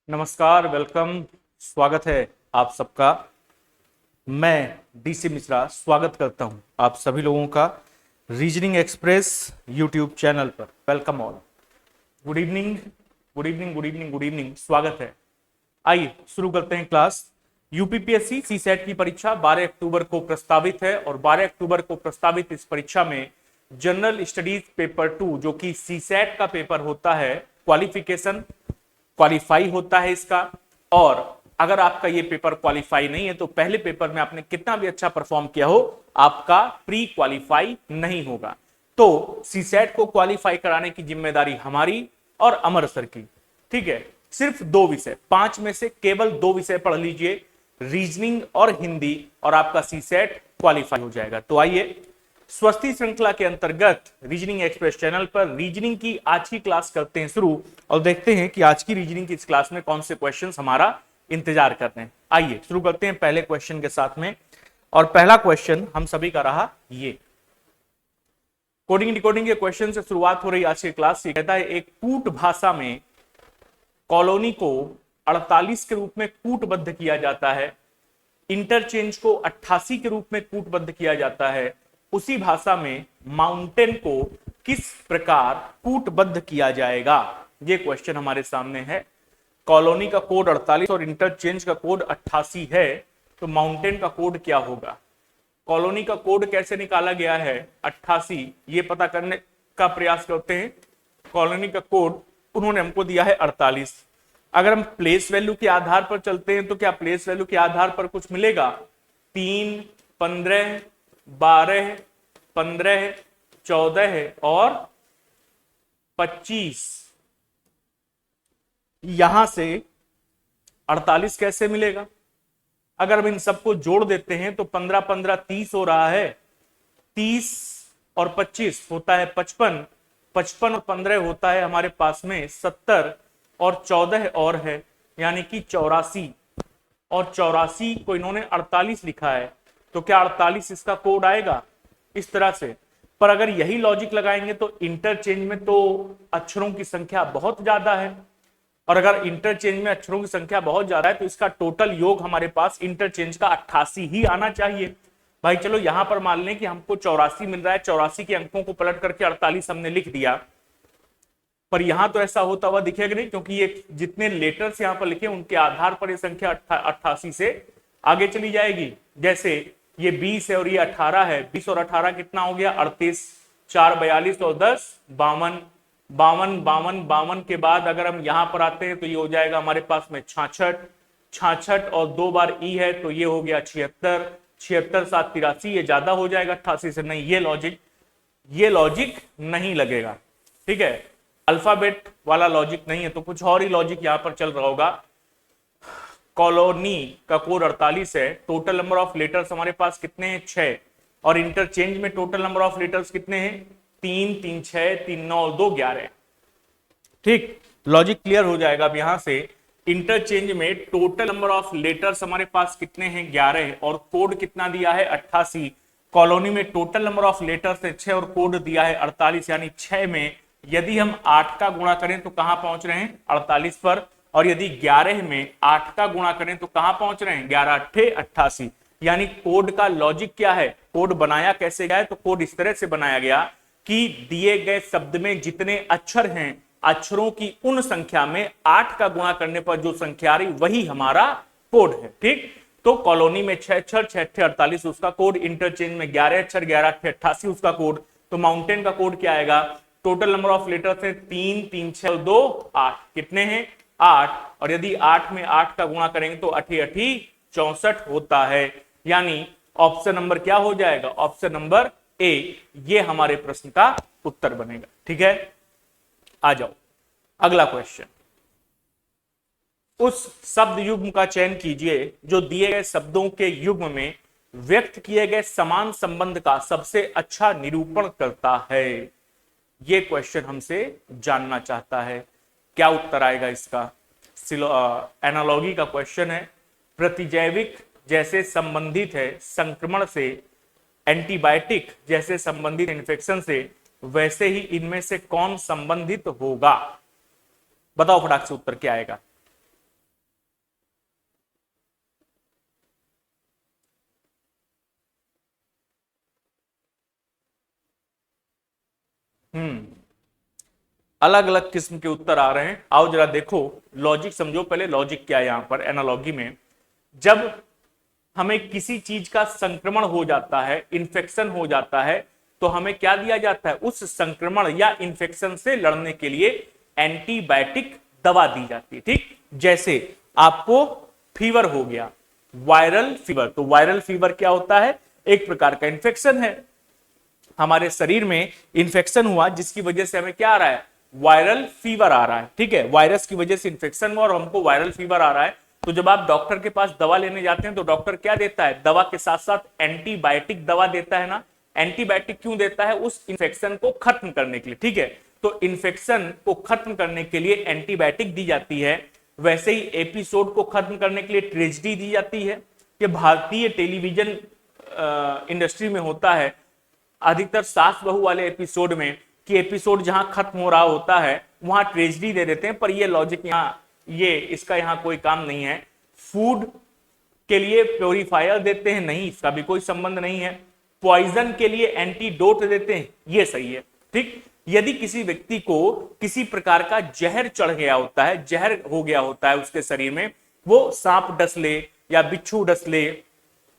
नमस्कार, वेलकम, स्वागत है आप सबका। मैं डीसी मिश्रा स्वागत करता हूं आप सभी लोगों का रीजनिंग एक्सप्रेस यूट्यूब चैनल पर। Welcome all. Good evening, good evening, good evening, good evening, स्वागत है। आइए शुरू करते हैं क्लास। यूपीपीएससी सी सेट की परीक्षा 12 अक्टूबर को प्रस्तावित है और 12 अक्टूबर को प्रस्तावित इस परीक्षा में जनरल स्टडीज पेपर 2 जो कि सी सेट का पेपर होता है, क्वालिफाई होता है इसका। और अगर आपका ये पेपर क्वालिफाई नहीं है तो पहले पेपर में आपने कितना भी अच्छा परफॉर्म किया हो, आपका प्री क्वालिफाई नहीं होगा। तो सीसेट को क्वालिफाई कराने की जिम्मेदारी हमारी और अमर सर की। ठीक है, सिर्फ 2 विषय, 5 में से केवल 2 विषय पढ़ लीजिए, रीजनिंग और हिंदी, और आपका सीसेट क्वालिफाई हो जाएगा। तो आइए स्वस्ति श्रृंखला के अंतर्गत रीजनिंग एक्सप्रेस चैनल पर रीजनिंग की आज की क्लास करते हैं शुरू, और देखते हैं कि आज की रीजनिंग की इस क्लास में कौन से क्वेश्चंस हमारा इंतजार कर रहे हैं। आइए शुरू करते हैं पहले क्वेश्चन के साथ में। और पहला क्वेश्चन हम सभी का रहा ये कोडिंग डिकोडिंग के क्वेश्चन से शुरुआत हो रही आज की क्लास। ये कहता है एक कूट भाषा में कॉलोनी को 48 के रूप में कूटबद्ध किया जाता है, इंटरचेंज को 88 के रूप में कूटबद्ध किया जाता है। उसी भाषा में माउंटेन को किस प्रकार कूटबद्ध किया जाएगा? ये क्वेश्चन हमारे सामने है। कॉलोनी का कोड 48 और इंटरचेंज का कोड 88 है, तो माउंटेन का कोड क्या होगा? कॉलोनी का कोड कैसे निकाला गया है 88, ये पता करने का प्रयास करते हैं। कॉलोनी का कोड उन्होंने हमको दिया है 48। अगर हम प्लेस वैल्यू के आधार पर चलते हैं तो क्या प्लेस वैल्यू के आधार पर कुछ मिलेगा? 3, 15, 12, 15, 14 और 25। यहां से 48 कैसे मिलेगा? अगर हम इन सबको जोड़ देते हैं तो 15 15 30 हो रहा है, 30 और 25 होता है 55, 55 और 15 होता है हमारे पास में 70, और 14 और है यानी कि 84, और 84 को इन्होंने 48 लिखा है, तो क्या 48 इसका कोड आएगा? इस तरह से। पर अगर यही लॉजिक लगाएंगे तो इंटरचेंज में तो अक्षरों की संख्या बहुत ज्यादा है, और अगर इंटरचेंज में अक्षरों की संख्या बहुत ज्यादा है तो इसका टोटल योग हमारे पास इंटरचेंज का 88 ही आना चाहिए। भाई चलो यहां पर मान लें कि हमको 84 मिल रहा है, 84 के अंकों को पलट करके 48 हमने लिख दिया, पर यहां तो ऐसा होता हुआ दिखेगा नहीं, क्योंकि ये जितने लेटर्स यहां पर लिखे उनके आधार पर ये संख्या 88 से आगे चली जाएगी। जैसे ये 20 है और ये 18 है, 20 और 18 कितना हो गया? 38, 4 42 और 10 52, 52 52 52 के बाद अगर हम यहां पर आते हैं तो ये हो जाएगा हमारे पास में 66, 66 और 2 बार ई है तो ये हो गया 76, 76 7 83, ये ज्यादा हो जाएगा 88 से। नहीं, ये लॉजिक नहीं लगेगा। ठीक है, अल्फाबेट वाला लॉजिक नहीं है, तो कुछ और ही लॉजिक यहां पर चल रहा होगा। कॉलोनी का कोड 48 है, टोटल नंबर ऑफ लेटर्स हमारे पास कितने हैं? 6, और इंटरचेंज में टोटल नंबर ऑफ लेटर्स कितने हैं? 3 3 6 3 9 2 11। ठीक, लॉजिक क्लियर हो जाएगा अब यहां से। इंटरचेंज में टोटल नंबर ऑफ लेटर्स हमारे पास कितने हैं? 11, और कोड कितना दिया है? 88। कॉलोनी में टोटल नंबर ऑफ लेटर्स है 6 और कोड दिया है 48, यानी 6 में यदि हम 8 का गुणा करें तो कहां पहुंच रहे हैं? 48 पर, और यदि 11 में 8 का गुणा करें तो कहां पहुंच रहे हैं? 11 8 88। यानी कोड का लॉजिक क्या है? कोड बनाया कैसे गया है? तो कोड इस तरह से बनाया गया कि दिए गए शब्द में जितने अक्षर हैं, अक्षरों की उन संख्या में 8 का गुणा करने पर जो संख्या आ रही वही हमारा कोड है। ठीक, तो कॉलोनी में 6 अक्षर 6 8 48 उसका कोड, इंटरचेंज में 11 अक्षर 11 8 88 उसका कोड। तो माउंटेन का कोड क्या आएगा? टोटल नंबर ऑफ लेटर्स है 3 3 6 और 2 8, कितने हैं? 8, और यदि 8 में 8 का गुणा करेंगे तो 8 8 64 होता है। यानी ऑप्शन नंबर क्या हो जाएगा? ऑप्शन नंबर ए, ये हमारे प्रश्न का उत्तर बनेगा। ठीक है, आ जाओ अगला क्वेश्चन। उस शब्द युग्म का चयन कीजिए जो दिए गए शब्दों के युग्म में व्यक्त किए गए समान संबंध का सबसे अच्छा निरूपण करता है। ये क्वेश्चन हमसे जानना चाहता है, क्या उत्तर आएगा इसका? एनालॉगी का क्वेश्चन है। प्रतिजैविक जैसे संबंधित है संक्रमण से, एंटीबायोटिक जैसे संबंधित इन्फेक्शन से, वैसे ही इनमें से कौन संबंधित होगा? बताओ फटाक से उत्तर क्या आएगा? हम्म, अलग अलग किस्म के उत्तर आ रहे हैं। आओ जरा देखो, लॉजिक समझो पहले, लॉजिक क्या है यहां पर एनालॉजी में। जब हमें किसी चीज का संक्रमण हो जाता है, इन्फेक्शन हो जाता है, तो हमें क्या दिया जाता है? उस संक्रमण या इन्फेक्शन से लड़ने के लिए एंटीबायोटिक दवा दी जाती है। ठीक, जैसे आपको फीवर हो गया, वायरल फीवर, तो वायरल फीवर क्या होता है? एक प्रकार का इन्फेक्शन है, हमारे शरीर में इन्फेक्शन हुआ जिसकी वजह से हमें क्या आ रहा है? वायरल फीवर आ रहा है। ठीक है, वायरस की वजह से इन्फेक्शन हुआ और हमको वायरल फीवर आ रहा है। तो जब आप डॉक्टर के पास दवा लेने जाते हैं तो डॉक्टर क्या देता है? दवा के साथ साथ एंटीबायोटिक दवा देता है ना। एंटीबायोटिक क्यों देता है? उस इन्फेक्शन को खत्म करने के लिए। ठीक है, तो इन्फेक्शन को खत्म करने के लिए एंटीबायोटिक दी जाती है। वैसे ही एपिसोड को खत्म करने के लिए ट्रेजेडी दी जाती है। ये भारतीय टेलीविजन इंडस्ट्री में होता है अधिकतर सास बहू वाले एपिसोड में, कि एपिसोड जहां खत्म हो रहा होता है वहां ट्रेजेडी दे देते हैं, पर ये लॉजिक यहाँ, ये इसका यहाँ कोई काम नहीं है। फूड के लिए प्योरीफायर देते हैं, नहीं, इसका भी कोई संबंध नहीं है। पॉइजन के लिए एंटीडोट देते हैं, ये सही है। ठीक, यदि किसी व्यक्ति को किसी प्रकार का जहर चढ़ गया होता है, जहर हो गया होता है उसके शरीर में, वो सांप डस ले या बिच्छू डस ले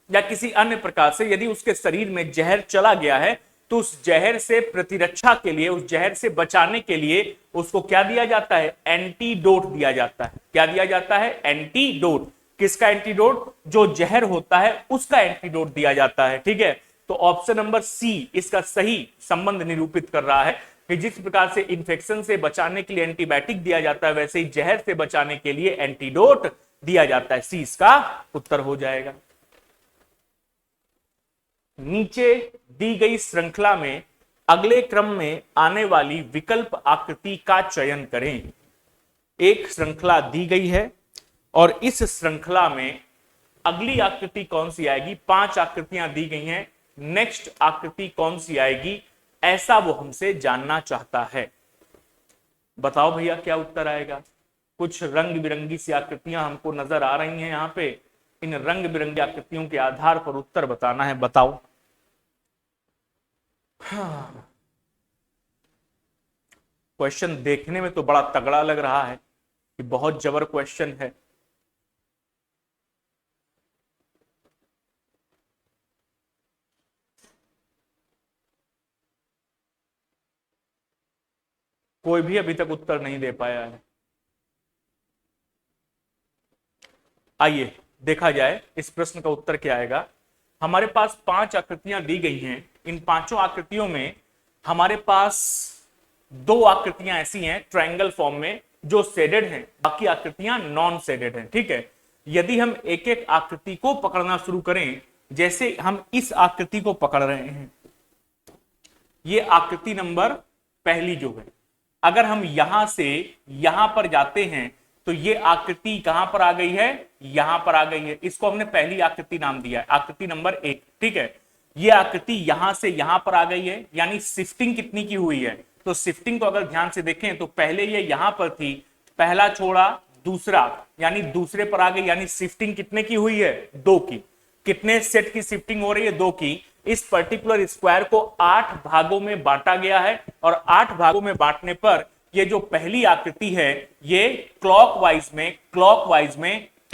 या किसी अन्य प्रकार से यदि उसके शरीर में जहर चला गया है, तो उस जहर से प्रतिरक्षा के लिए, उस जहर से बचाने के लिए उसको क्या दिया जाता है? एंटीडोट दिया जाता है। क्या दिया जाता है? एंटीडोट। किसका एंटीडोट? जो जहर होता है उसका एंटीडोट दिया जाता है। ठीक है, तो ऑप्शन नंबर सी इसका सही संबंध निरूपित कर रहा है कि जिस प्रकार से इंफेक्शन से बचाने के लिए एंटीबायोटिक दिया जाता है, वैसे ही जहर से बचाने के लिए एंटीडोट दिया जाता है। सी इसका उत्तर हो जाएगा। नीचे दी गई श्रृंखला में अगले क्रम में आने वाली विकल्प आकृति का चयन करें। एक श्रृंखला दी गई है और इस श्रृंखला में अगली आकृति कौन सी आएगी? 5 आकृतियां दी गई हैं, नेक्स्ट आकृति कौन सी आएगी, ऐसा वो हमसे जानना चाहता है। बताओ भैया क्या उत्तर आएगा? कुछ रंग बिरंगी सी आकृतियां हमको नजर आ रही हैं यहां पे, इन रंग बिरंगी आकृतियों के आधार पर उत्तर बताना है। बताओ। क्वेश्चन देखने में तो बड़ा तगड़ा लग रहा है कि बहुत जबर क्वेश्चन है। कोई भी अभी तक उत्तर नहीं दे पाया है। आइए देखा जाए इस प्रश्न का उत्तर क्या आएगा। हमारे पास 5 आकृतियां दी गई हैं। इन 5 आकृतियों में हमारे पास 2 आकृतियां ऐसी हैं ट्रायंगल फॉर्म में जो शेडेड हैं, बाकी आकृतियां नॉन शेडेड हैं। ठीक है, यदि हम एक एक आकृति को पकड़ना शुरू करें, जैसे हम इस आकृति को पकड़ रहे हैं, ये आकृति नंबर पहली जो है, अगर हम यहां से यहां पर जाते हैं तो ये आकृति कहां पर आ गई है? यहां पर आ गई है। इसको हमने पहली आकृति नाम दिया है, आकृति नंबर 1। ठीक है, ये आकृति यहां से यहां पर आ गई है, यानी शिफ्टिंग कितनी की हुई है? तो शिफ्टिंग को अगर ध्यान से देखें तो पहले ये यहां पर थी, पहला छोड़ा दूसरा, यानी दूसरे पर आ गई, यानी शिफ्टिंग कितने की हुई है? 2 की। कितने सेट की शिफ्टिंग हो रही है? 2 की। इस पर्टिकुलर स्क्वायर को 8 भागों में बांटा गया है और 8 भागों में बांटने पर ये जो पहली आकृति है ये क्लॉकवाइज में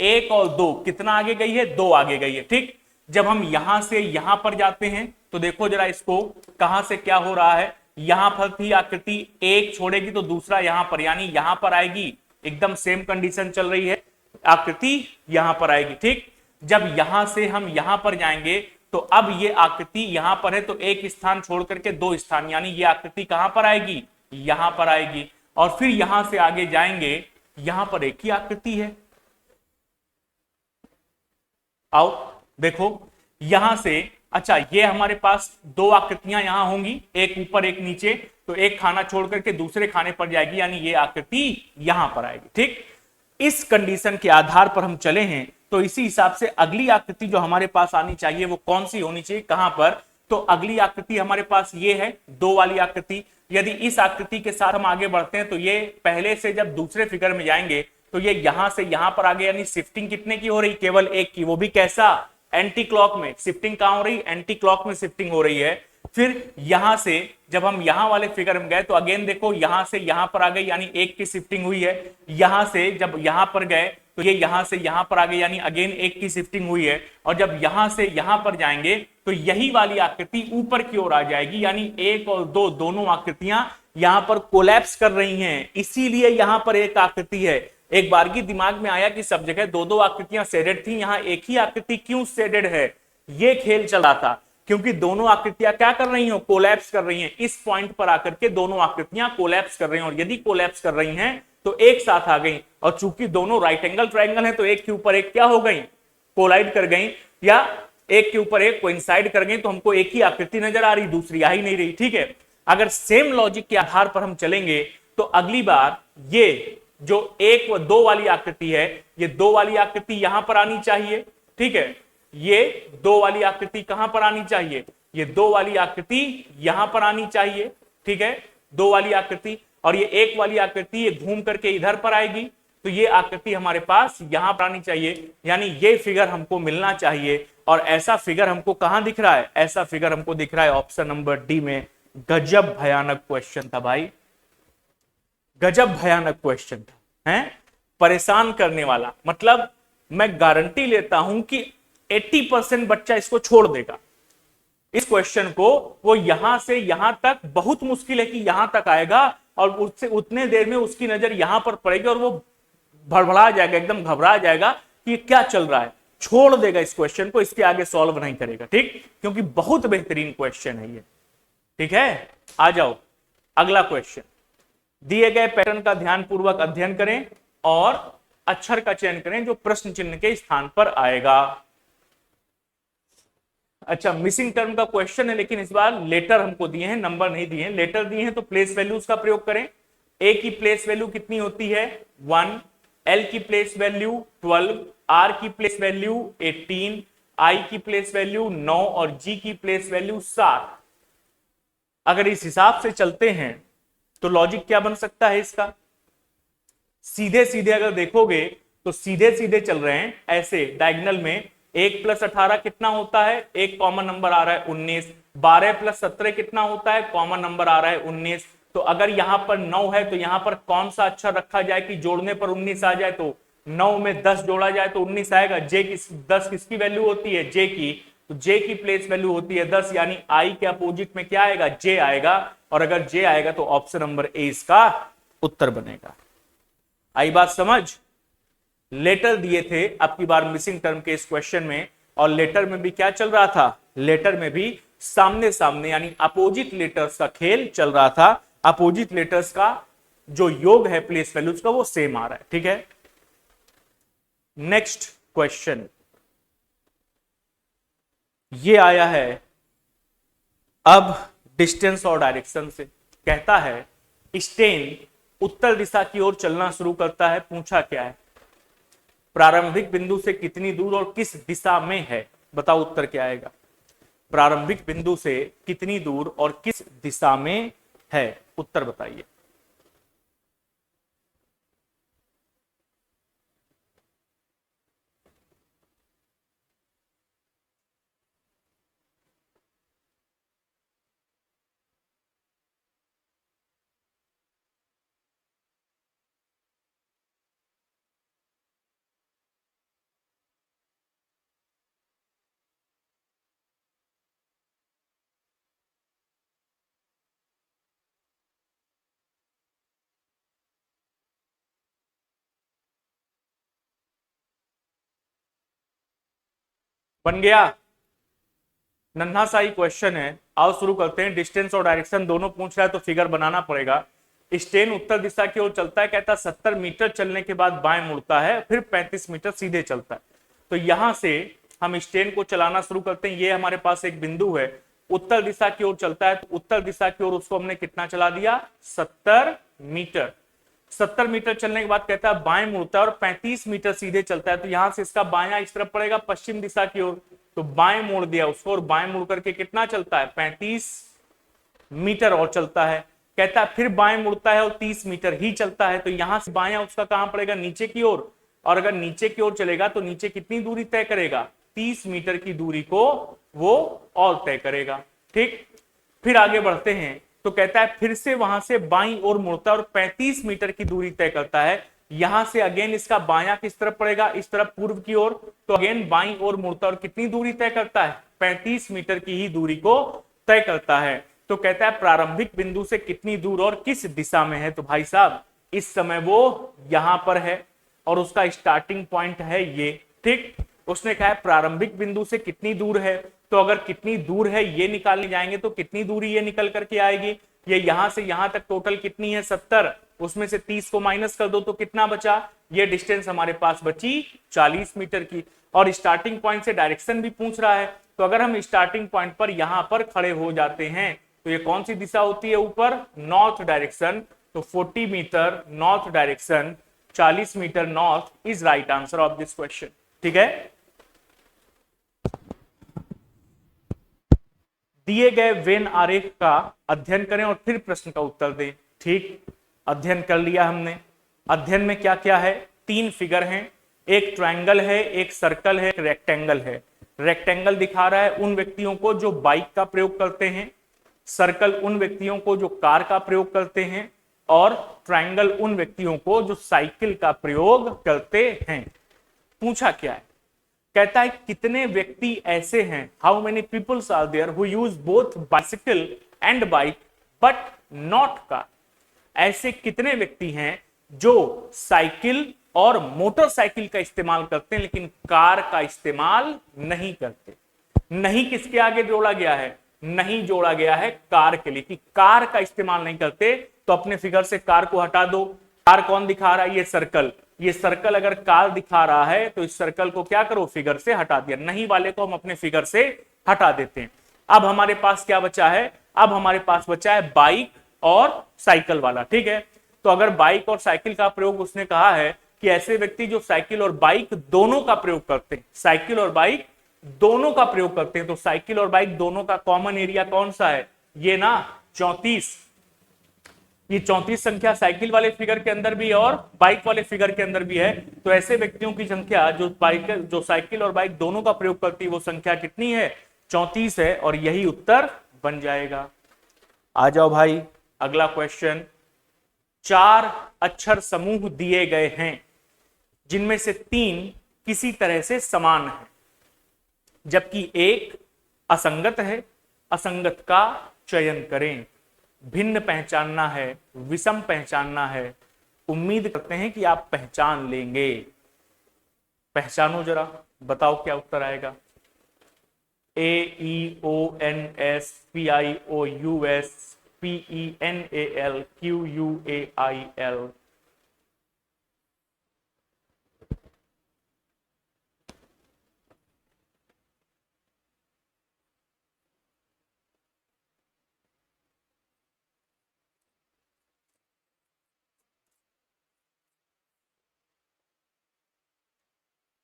1 और 2 कितना आगे गई है? 2 आगे गई है। ठीक, जब हम यहां से यहां पर जाते हैं तो देखो जरा इसको, कहां से क्या हो रहा है? यहां पर थी आकृति, 1 छोड़ेगी तो दूसरा यहां पर, यानी यहां पर आएगी, एकदम सेम कंडीशन चल रही है, आकृति यहां पर आएगी। ठीक, जब यहां से हम यहां पर जाएंगे तो अब ये आकृति यहां पर है, तो एक स्थान छोड़ करके 2 स्थान, यानी ये आकृति कहां पर आएगी? यहां पर आएगी। और फिर यहां से आगे जाएंगे, यहां पर एक ही आकृति है। आओ देखो यहां से, अच्छा ये हमारे पास 2 आकृतियां यहां होंगी, एक ऊपर एक नीचे, तो एक खाना छोड़ करके दूसरे खाने पर जाएगी, यानी ये आकृति यहां पर आएगी। ठीक, इस कंडीशन के आधार पर हम चले हैं, तो इसी हिसाब से अगली आकृति जो हमारे पास आनी चाहिए वो कौन सी होनी चाहिए, कहां पर? तो अगली आकृति हमारे पास ये है, 2 वाली आकृति। यदि इस आकृति के साथ हम आगे बढ़ते हैं तो ये पहले से जब दूसरे फिगर में जाएंगे तो ये यहां से यहां पर आगे, यानी शिफ्टिंग कितने की हो रही? केवल 1 की, वो भी कैसा? एंटी क्लॉक में। शिफ्टिंग कहां हो रही? एंटी क्लॉक में शिफ्टिंग हो रही है। फिर यहां से जब हम यहां वाले फिगर में गए तो अगेन देखो यहां से यहां पर आ गए यानी 1 की शिफ्टिंग हुई है। यहां से जब यहां पर गए तो ये यहां से यहां पर आ गए यानी अगेन 1 की शिफ्टिंग हुई है। और जब यहां से यहां पर जाएंगे तो यही वाली आकृति ऊपर की ओर आ जाएगी यानी 1 और 2 दोनों आकृतियां यहां पर कोलैप्स कर रही हैं, इसीलिए यहां पर एक आकृति है। एक बार की दिमाग में आया कि सब जगह दो दो आकृतियां शेडेड थी, यहां एक ही आकृति क्यों शेडेड है? ये खेल चल रहा था क्योंकि दोनों आकृतियां क्या कर रही हैं, कोलैप्स कर रही हैं। इस पॉइंट पर आकर के दोनों आकृतियां कोलैप्स कर रही हैं और यदि कोलैप्स कर रही हैं तो एक साथ आ गई और चूंकि दोनों राइट एंगल ट्रायंगल है तो एक के ऊपर एक क्या हो गई, कोलाइड कर गई या एक के ऊपर एक कोइंसाइड कर गई। तो हमको एक ही आकृति नजर आ रही, दूसरी आ ही नहीं रही। ठीक है, अगर सेम लॉजिक के आधार पर हम चलेंगे तो अगली बार ये जो 1 व 2 वाली आकृति है, ये 2 वाली आकृति यहां पर आनी चाहिए। ठीक है, ये 2 वाली आकृति कहां पर आनी चाहिए, ये 2 वाली आकृति यहां पर आनी चाहिए। ठीक है, 2 वाली आकृति, और ये 1 वाली आकृति ये घूम करके इधर पर आएगी तो ये आकृति हमारे पास यहां पर आनी चाहिए, यानी ये फिगर हमको मिलना चाहिए। और ऐसा फिगर हमको कहां दिख रहा है, ऐसा फिगर हमको दिख रहा है ऑप्शन नंबर डी में। गजब भयानक क्वेश्चन था भाई, गजब भयानक क्वेश्चन था, हैं परेशान करने वाला। मतलब मैं गारंटी लेता हूं कि 80% बच्चा इसको छोड़ देगा, इस क्वेश्चन को। वो यहां से यहां तक बहुत मुश्किल है कि यहां तक आएगा और उससे उतने देर में उसकी नजर यहां पर पड़ेगी और वो भड़बड़ा जाएगा, एकदम घबरा जाएगा कि ये क्या चल रहा है, छोड़ देगा इस क्वेश्चन को, इसके आगे सॉल्व नहीं करेगा। ठीक, क्योंकि बहुत बेहतरीन क्वेश्चन है ये। ठीक है, आ जाओ अगला क्वेश्चन। दिए गए पैटर्न का ध्यानपूर्वक अध्ययन करें और अक्षर का चयन करें जो प्रश्न चिन्ह के स्थान पर आएगा। अच्छा, मिसिंग टर्म का क्वेश्चन है लेकिन इस बार लेटर हमको दिए हैं, नंबर नहीं दिए हैं। लेटर दिए हैं तो प्लेस वैल्यूज का प्रयोग करें। ए की प्लेस वैल्यू कितनी होती है 1, एल की प्लेस वैल्यू 12, आर की प्लेस वैल्यू 18, आई की प्लेस वैल्यू 9 और जी की प्लेस वैल्यू 7। अगर इस हिसाब से चलते हैं तो लॉजिक क्या बन सकता है इसका, सीधे सीधे अगर देखोगे तो सीधे सीधे चल रहे हैं ऐसे डायगोनल में। 1 + 18 कितना होता है, एक कॉमन नंबर आ रहा है 19। 12 + 17 कितना होता है, कॉमन नंबर आ रहा है 19। तो अगर यहां पर 9 है तो यहां पर कौन सा अक्षर रखा जाए कि जोड़ने पर 19 आ जाए, तो 9 में 10 जोड़ा जाए तो 19 आएगा। जे की 10 किसकी वैल्यू होती है, जे की, तो जे की प्लेस वैल्यू होती है 10, यानी आई के अपोजिट में क्या आएगा, जे आएगा। और अगर जे आएगा तो ऑप्शन नंबर ए इसका उत्तर बनेगा। आई बात समझ। लेटर दिए थे अब की बार मिसिंग टर्म के इस क्वेश्चन में, और लेटर में भी क्या चल रहा था, लेटर में भी सामने सामने यानी अपोजिट लेटर्स का खेल चल रहा था। अपोजिट लेटर्स का जो योग है प्लेस वैल्यूज का वो सेम आ रहा है। ठीक है, नेक्स्ट क्वेश्चन ये आया है अब डिस्टेंस और डायरेक्शन से। कहता है स्टेन उत्तर दिशा की ओर चलना शुरू करता है। पूछा क्या है, प्रारंभिक बिंदु से कितनी दूर और किस दिशा में है, बताओ उत्तर क्या आएगा। प्रारंभिक बिंदु से कितनी दूर और किस दिशा में है, उत्तर बताइए। बन गया, नन्हा सा ही क्वेश्चन है। आओ शुरू करते हैं। डिस्टेंस और डायरेक्शन दोनों पूछ रहा है तो फिगर बनाना पड़ेगा। स्टेन उत्तर दिशा की ओर चलता है, कहता है 70 मीटर चलने के बाद बाएं मुड़ता है, फिर 35 मीटर सीधे चलता है। तो यहां से हम स्टेन को चलाना शुरू करते हैं। ये हमारे पास एक बिंदु है, उत्तर दिशा की ओर चलता है, तो उत्तर दिशा की ओर उसको हमने कितना चला दिया, 70 मीटर। 70 मीटर चलने के बाद कहता है बाएं मुड़ता है और 35 मीटर सीधे चलता है। तो यहां से इसका बायां इस तरफ पड़ेगा पश्चिम दिशा की ओर, तो बाएं मोड़ दिया उसको और बाएं मुड़ करके कितना चलता है, 35 मीटर और चलता है। कहता है फिर बाएं मुड़ता है और 30 मीटर ही चलता है। तो यहां से बायां उसका कहां पड़ेगा, नीचे की ओर। और अगर नीचे की ओर चलेगा तो नीचे कितनी दूरी तय करेगा, 30 मीटर की दूरी को वो और तय करेगा। ठीक, फिर आगे बढ़ते हैं तो कहता है फिर से वहां से बाईं ओर मुड़ता है और 35 मीटर की दूरी तय करता है। यहां से अगेन इसका बायां किस तरफ पड़ेगा, इस तरफ पूर्व की ओर, तो अगेन बाईं ओर मुड़ता है और कितनी दूरी तय करता है, 35 मीटर की ही दूरी को तय करता है। तो कहता है प्रारंभिक बिंदु से कितनी दूर और किस दिशा में है, तो भाई साहब इस समय वो यहां पर है और उसका स्टार्टिंग पॉइंट है ये, ठीक। उसने कहा है प्रारंभिक बिंदु से कितनी दूर है, तो अगर कितनी दूर है ये निकालने जाएंगे तो कितनी दूरी ये निकल करके आएगी, ये यहां से यहां तक टोटल कितनी है 70, उसमें से 30 को माइनस कर दो तो कितना बचा, ये डिस्टेंस हमारे पास बची 40 मीटर की। और स्टार्टिंग पॉइंट से डायरेक्शन भी पूछ रहा है, तो अगर हम स्टार्टिंग पॉइंट पर यहां पर खड़े हो जाते हैं तो ये कौन सी दिशा होती है, ऊपर नॉर्थ डायरेक्शन, तो 40 meter north direction, 40 meter north is right answer of this question, ठीक है। दिए गए वेन आरेख का अध्ययन करें और फिर प्रश्न का उत्तर दें, ठीक। अध्ययन कर लिया हमने। अध्ययन में क्या क्या है, 3 फिगर हैं, एक ट्रायंगल है, एक सर्कल है, एक रेक्टेंगल है। रेक्टेंगल दिखा रहा है उन व्यक्तियों को जो बाइक का प्रयोग करते हैं, सर्कल उन व्यक्तियों को जो कार का प्रयोग करते हैं, और ट्रायंगल उन व्यक्तियों को जो साइकिल का प्रयोग करते हैं। पूछा क्या है, कहता है कितने व्यक्ति ऐसे हैं, how many peoples are there who use both bicycle and bike but not car. ऐसे कितने व्यक्ति हैं जो साइकिल और मोटरसाइकिल का इस्तेमाल करते हैं लेकिन कार का इस्तेमाल नहीं करते। नहीं किसके आगे जोड़ा गया है, नहीं जोड़ा गया है कार के लिए, कि कार का इस्तेमाल नहीं करते, तो अपने फिगर से कार को हटा दो। कार कौन दिखा रहा है, ये सर्कल, ये सर्कल अगर कार दिखा रहा है तो इस सर्कल को क्या करो, फिगर से हटा दिया, नहीं वाले को हम अपने फिगर से हटा देते हैं। अब हमारे पास क्या बचा है, अब हमारे पास बचा है बाइक और साइकिल वाला, ठीक है। तो अगर बाइक और साइकिल का प्रयोग उसने कहा है कि ऐसे व्यक्ति जो साइकिल और बाइक दोनों का प्रयोग करते हैं, साइकिल और बाइक दोनों का प्रयोग करते हैं, तो साइकिल और बाइक दोनों का कॉमन एरिया कौन सा है, ये ना 34। ये 34 संख्या साइकिल वाले फिगर के अंदर भी और बाइक वाले फिगर के अंदर भी है। तो ऐसे व्यक्तियों की संख्या जो साइकिल और बाइक दोनों का प्रयोग करती है वो संख्या कितनी है, 34 है, और यही उत्तर बन जाएगा। आ जाओ भाई अगला क्वेश्चन। 4 अक्षर समूह दिए गए हैं जिनमें से 3 किसी तरह से समान है जबकि एक असंगत है। असंगत का चयन करें। भिन्न पहचानना है, विषम पहचानना है। उम्मीद करते हैं कि आप पहचान लेंगे। पहचानो जरा, बताओ क्या उत्तर आएगा। AEONS PIOUS PENAL QUAIL।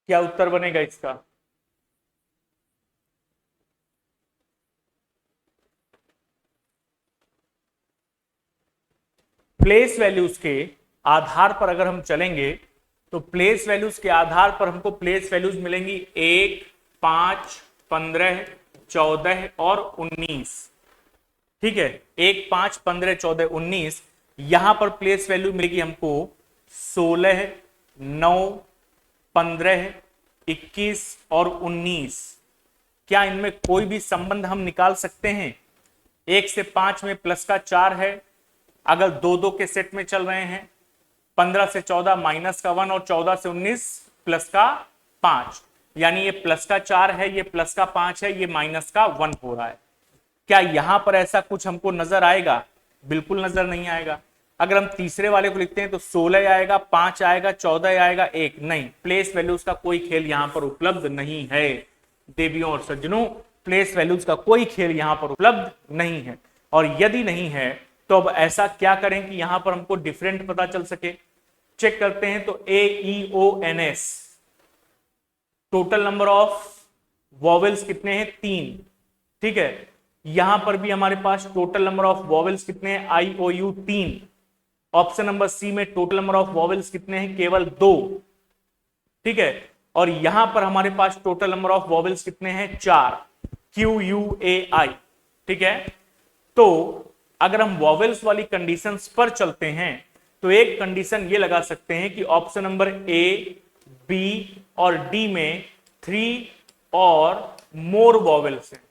क्या उत्तर बनेगा इसका? प्लेस वैल्यूज के आधार पर अगर हम चलेंगे तो प्लेस वैल्यूज के आधार पर हमको प्लेस वैल्यूज मिलेंगी 1, 5, 15, 14 और 19। ठीक है, 1, 5, 15, 14, 19। यहां पर प्लेस वैल्यू मिलेगी हमको 16, 9, 15, 21 और 19। क्या इनमें कोई भी संबंध हम निकाल सकते हैं? 1 से 5 में प्लस का 4 है, अगर 2-2 के सेट में चल रहे हैं। 15 से 14 माइनस का 1 और 14 से 19 प्लस का 5, यानी ये प्लस का 4 है, ये प्लस का 5 है, ये माइनस का 1 हो रहा है। क्या यहां पर ऐसा कुछ हमको नजर आएगा? बिल्कुल नजर नहीं आएगा। अगर हम तीसरे वाले को लिखते हैं तो 16 आएगा, 5 आएगा, 14 आएगा, 1 नहीं। प्लेस वैल्यूज का कोई खेल यहां पर उपलब्ध नहीं है देवियों और सज्जनों, प्लेस वैल्यूज का कोई खेल यहां पर उपलब्ध नहीं है। और यदि नहीं है तो अब ऐसा क्या करें कि यहां पर हमको डिफरेंट पता चल सके। चेक करते हैं तो AEONS total number of vowels कितने हैं? 3। ठीक है, यहां पर भी हमारे पास टोटल नंबर ऑफ वॉवेल्स कितने हैं? IOU 3। ऑप्शन नंबर सी में टोटल नंबर ऑफ वॉवेल्स कितने हैं? केवल 2। ठीक है, और यहां पर हमारे पास टोटल नंबर ऑफ वॉवेल्स कितने हैं? 4। QUAI। ठीक है, तो अगर हम वॉवेल्स वाली कंडीशंस पर चलते हैं तो एक कंडीशन ये लगा सकते हैं कि ऑप्शन नंबर ए, बी और डी में 3 और मोर वॉवेल्स हैं।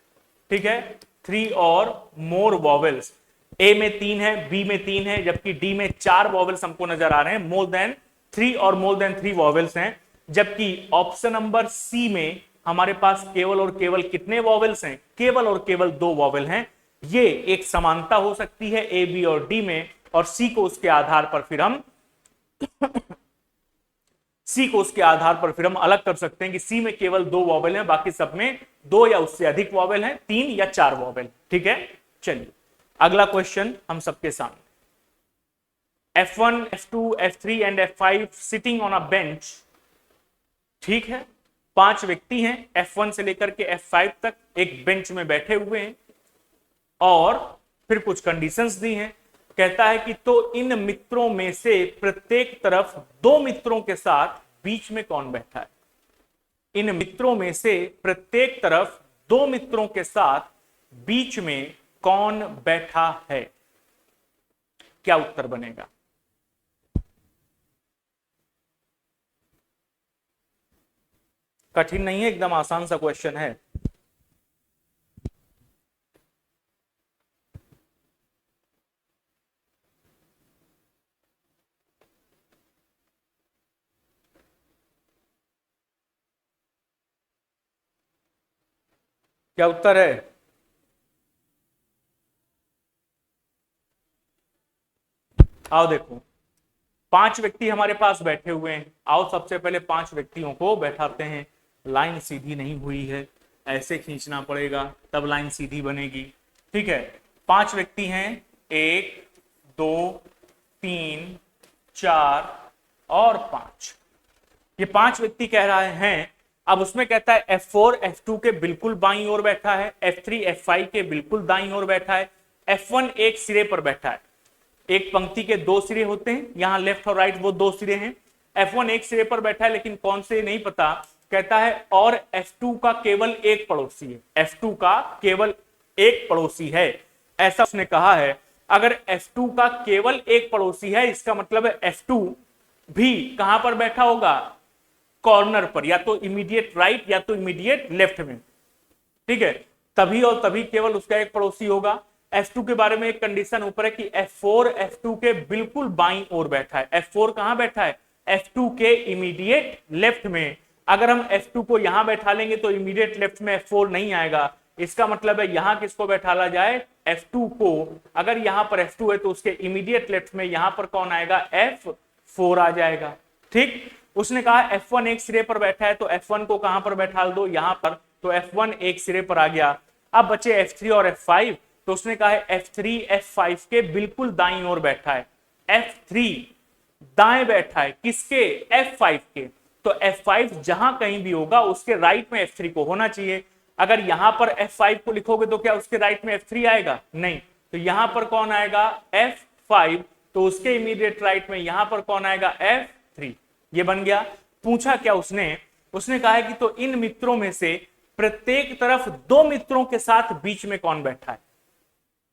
ठीक है, 3 और मोर वॉवेल्स। ए में 3 है, बी में 3 है, जबकि डी में 4 वॉवेल्स हमको नजर आ रहे हैं। मोर देन 3 और मोर देन 3 वॉवेल्स हैं। जबकि ऑप्शन नंबर सी में हमारे पास केवल और केवल कितने वॉवेल्स हैं? केवल और केवल 2 वॉवेल हैं। ये एक समानता हो सकती है ए, बी और डी में, और सी को उसके आधार पर फिर हम अलग कर सकते हैं कि सी में केवल 2 वॉवेल हैं, बाकी सब में 2 या उससे अधिक वॉवेल हैं, 3 या 4 वॉवेल। ठीक है, चलिए अगला क्वेश्चन हम सबके सामने। F1, F2, F3 and F5 sitting on a bench. ठीक है, 5 व्यक्ति हैं, F1 से लेकर के F5 तक एक बेंच में बैठे हुए हैं, और फिर कुछ कंडीशंस दी हैं। कहता है कि तो इन मित्रों में से प्रत्येक तरफ 2 मित्रों के साथ बीच में कौन बैठा है? इन मित्रों में से प्रत्येक तरफ 2 मित्रों के साथ बीच में कौन बैठा है? क्या उत्तर बनेगा? कठिन नहीं है, एकदम आसान सा क्वेश्चन है। क्या उत्तर है? आओ देखो, 5 व्यक्ति हमारे पास बैठे हुए हैं। आओ सबसे पहले 5 व्यक्तियों को बैठाते हैं। लाइन सीधी नहीं हुई है, ऐसे खींचना पड़ेगा तब लाइन सीधी बनेगी। ठीक है, 5 व्यक्ति हैं, 1 2 3 4 और 5। ये 5 व्यक्ति कह रहे हैं। अब उसमें कहता है F4 F2 के बिल्कुल बाईं ओर बैठा है, F3 F5 के बिल्कुल दाईं ओर बैठा है, F1 एक सिरे पर बैठा है। एक पंक्ति के 2 सिरे होते हैं, यहां लेफ्ट और राइट वो 2 सिरे हैं। F1 एक सिरे पर बैठा है, लेकिन कौन से नहीं पता। कहता है और F2 का केवल एक पड़ोसी है, F2 का केवल एक पड़ोसी है, ऐसा उसने कहा है। अगर F2 का केवल एक पड़ोसी है, इसका मतलब है F2 भी कहां पर बैठा होगा? कॉर्नर पर, या तो इमीडिएट राइट या तो इमीडिएट लेफ्ट में। ठीक है, तभी और तभी केवल उसका एक पड़ोसी होगा। F2 के बारे में एक कंडीशन ऊपर है कि F4 F2 के बिल्कुल बाईं ओर बैठा है। F4 कहां बैठा है? F2 के इमीडिएट लेफ्ट में। अगर हम F2 को यहां बैठा लेंगे तो इमीडिएट लेफ्ट में F4 नहीं आएगा। इसका मतलब है यहां किसको बैठाला जाए? F2 को। अगर यहां पर F2 है तो उसके इमीडिएट लेफ्ट में यहां पर कौन आएगा? F4 आ जाएगा। ठीक, उसने कहा F1 एक सिरे पर बैठा है, तो F1 को कहां पर बैठा दो? यहां पर, तो F1 एक सिरे पर आ गया। अब बचे F3 और F5, तो उसने कहा है F3 F5 के बिल्कुल दाईं ओर बैठा है। F3 दाएं बैठा है किसके? F5 के। तो F5 जहां कहीं भी होगा उसके राइट में F3 को होना चाहिए। अगर यहां पर F5 को लिखोगे तो क्या उसके राइट में F3 आएगा? नहीं। तो यहां पर कौन आएगा? F5। तो उसके इमीडिएट राइट में यहां पर कौन आएगा? F3। ये बन गया। पूछा क्या उसने? उसने कहा है कि तो इन मित्रों में से प्रत्येक तरफ 2 मित्रों के साथ बीच में कौन बैठा है?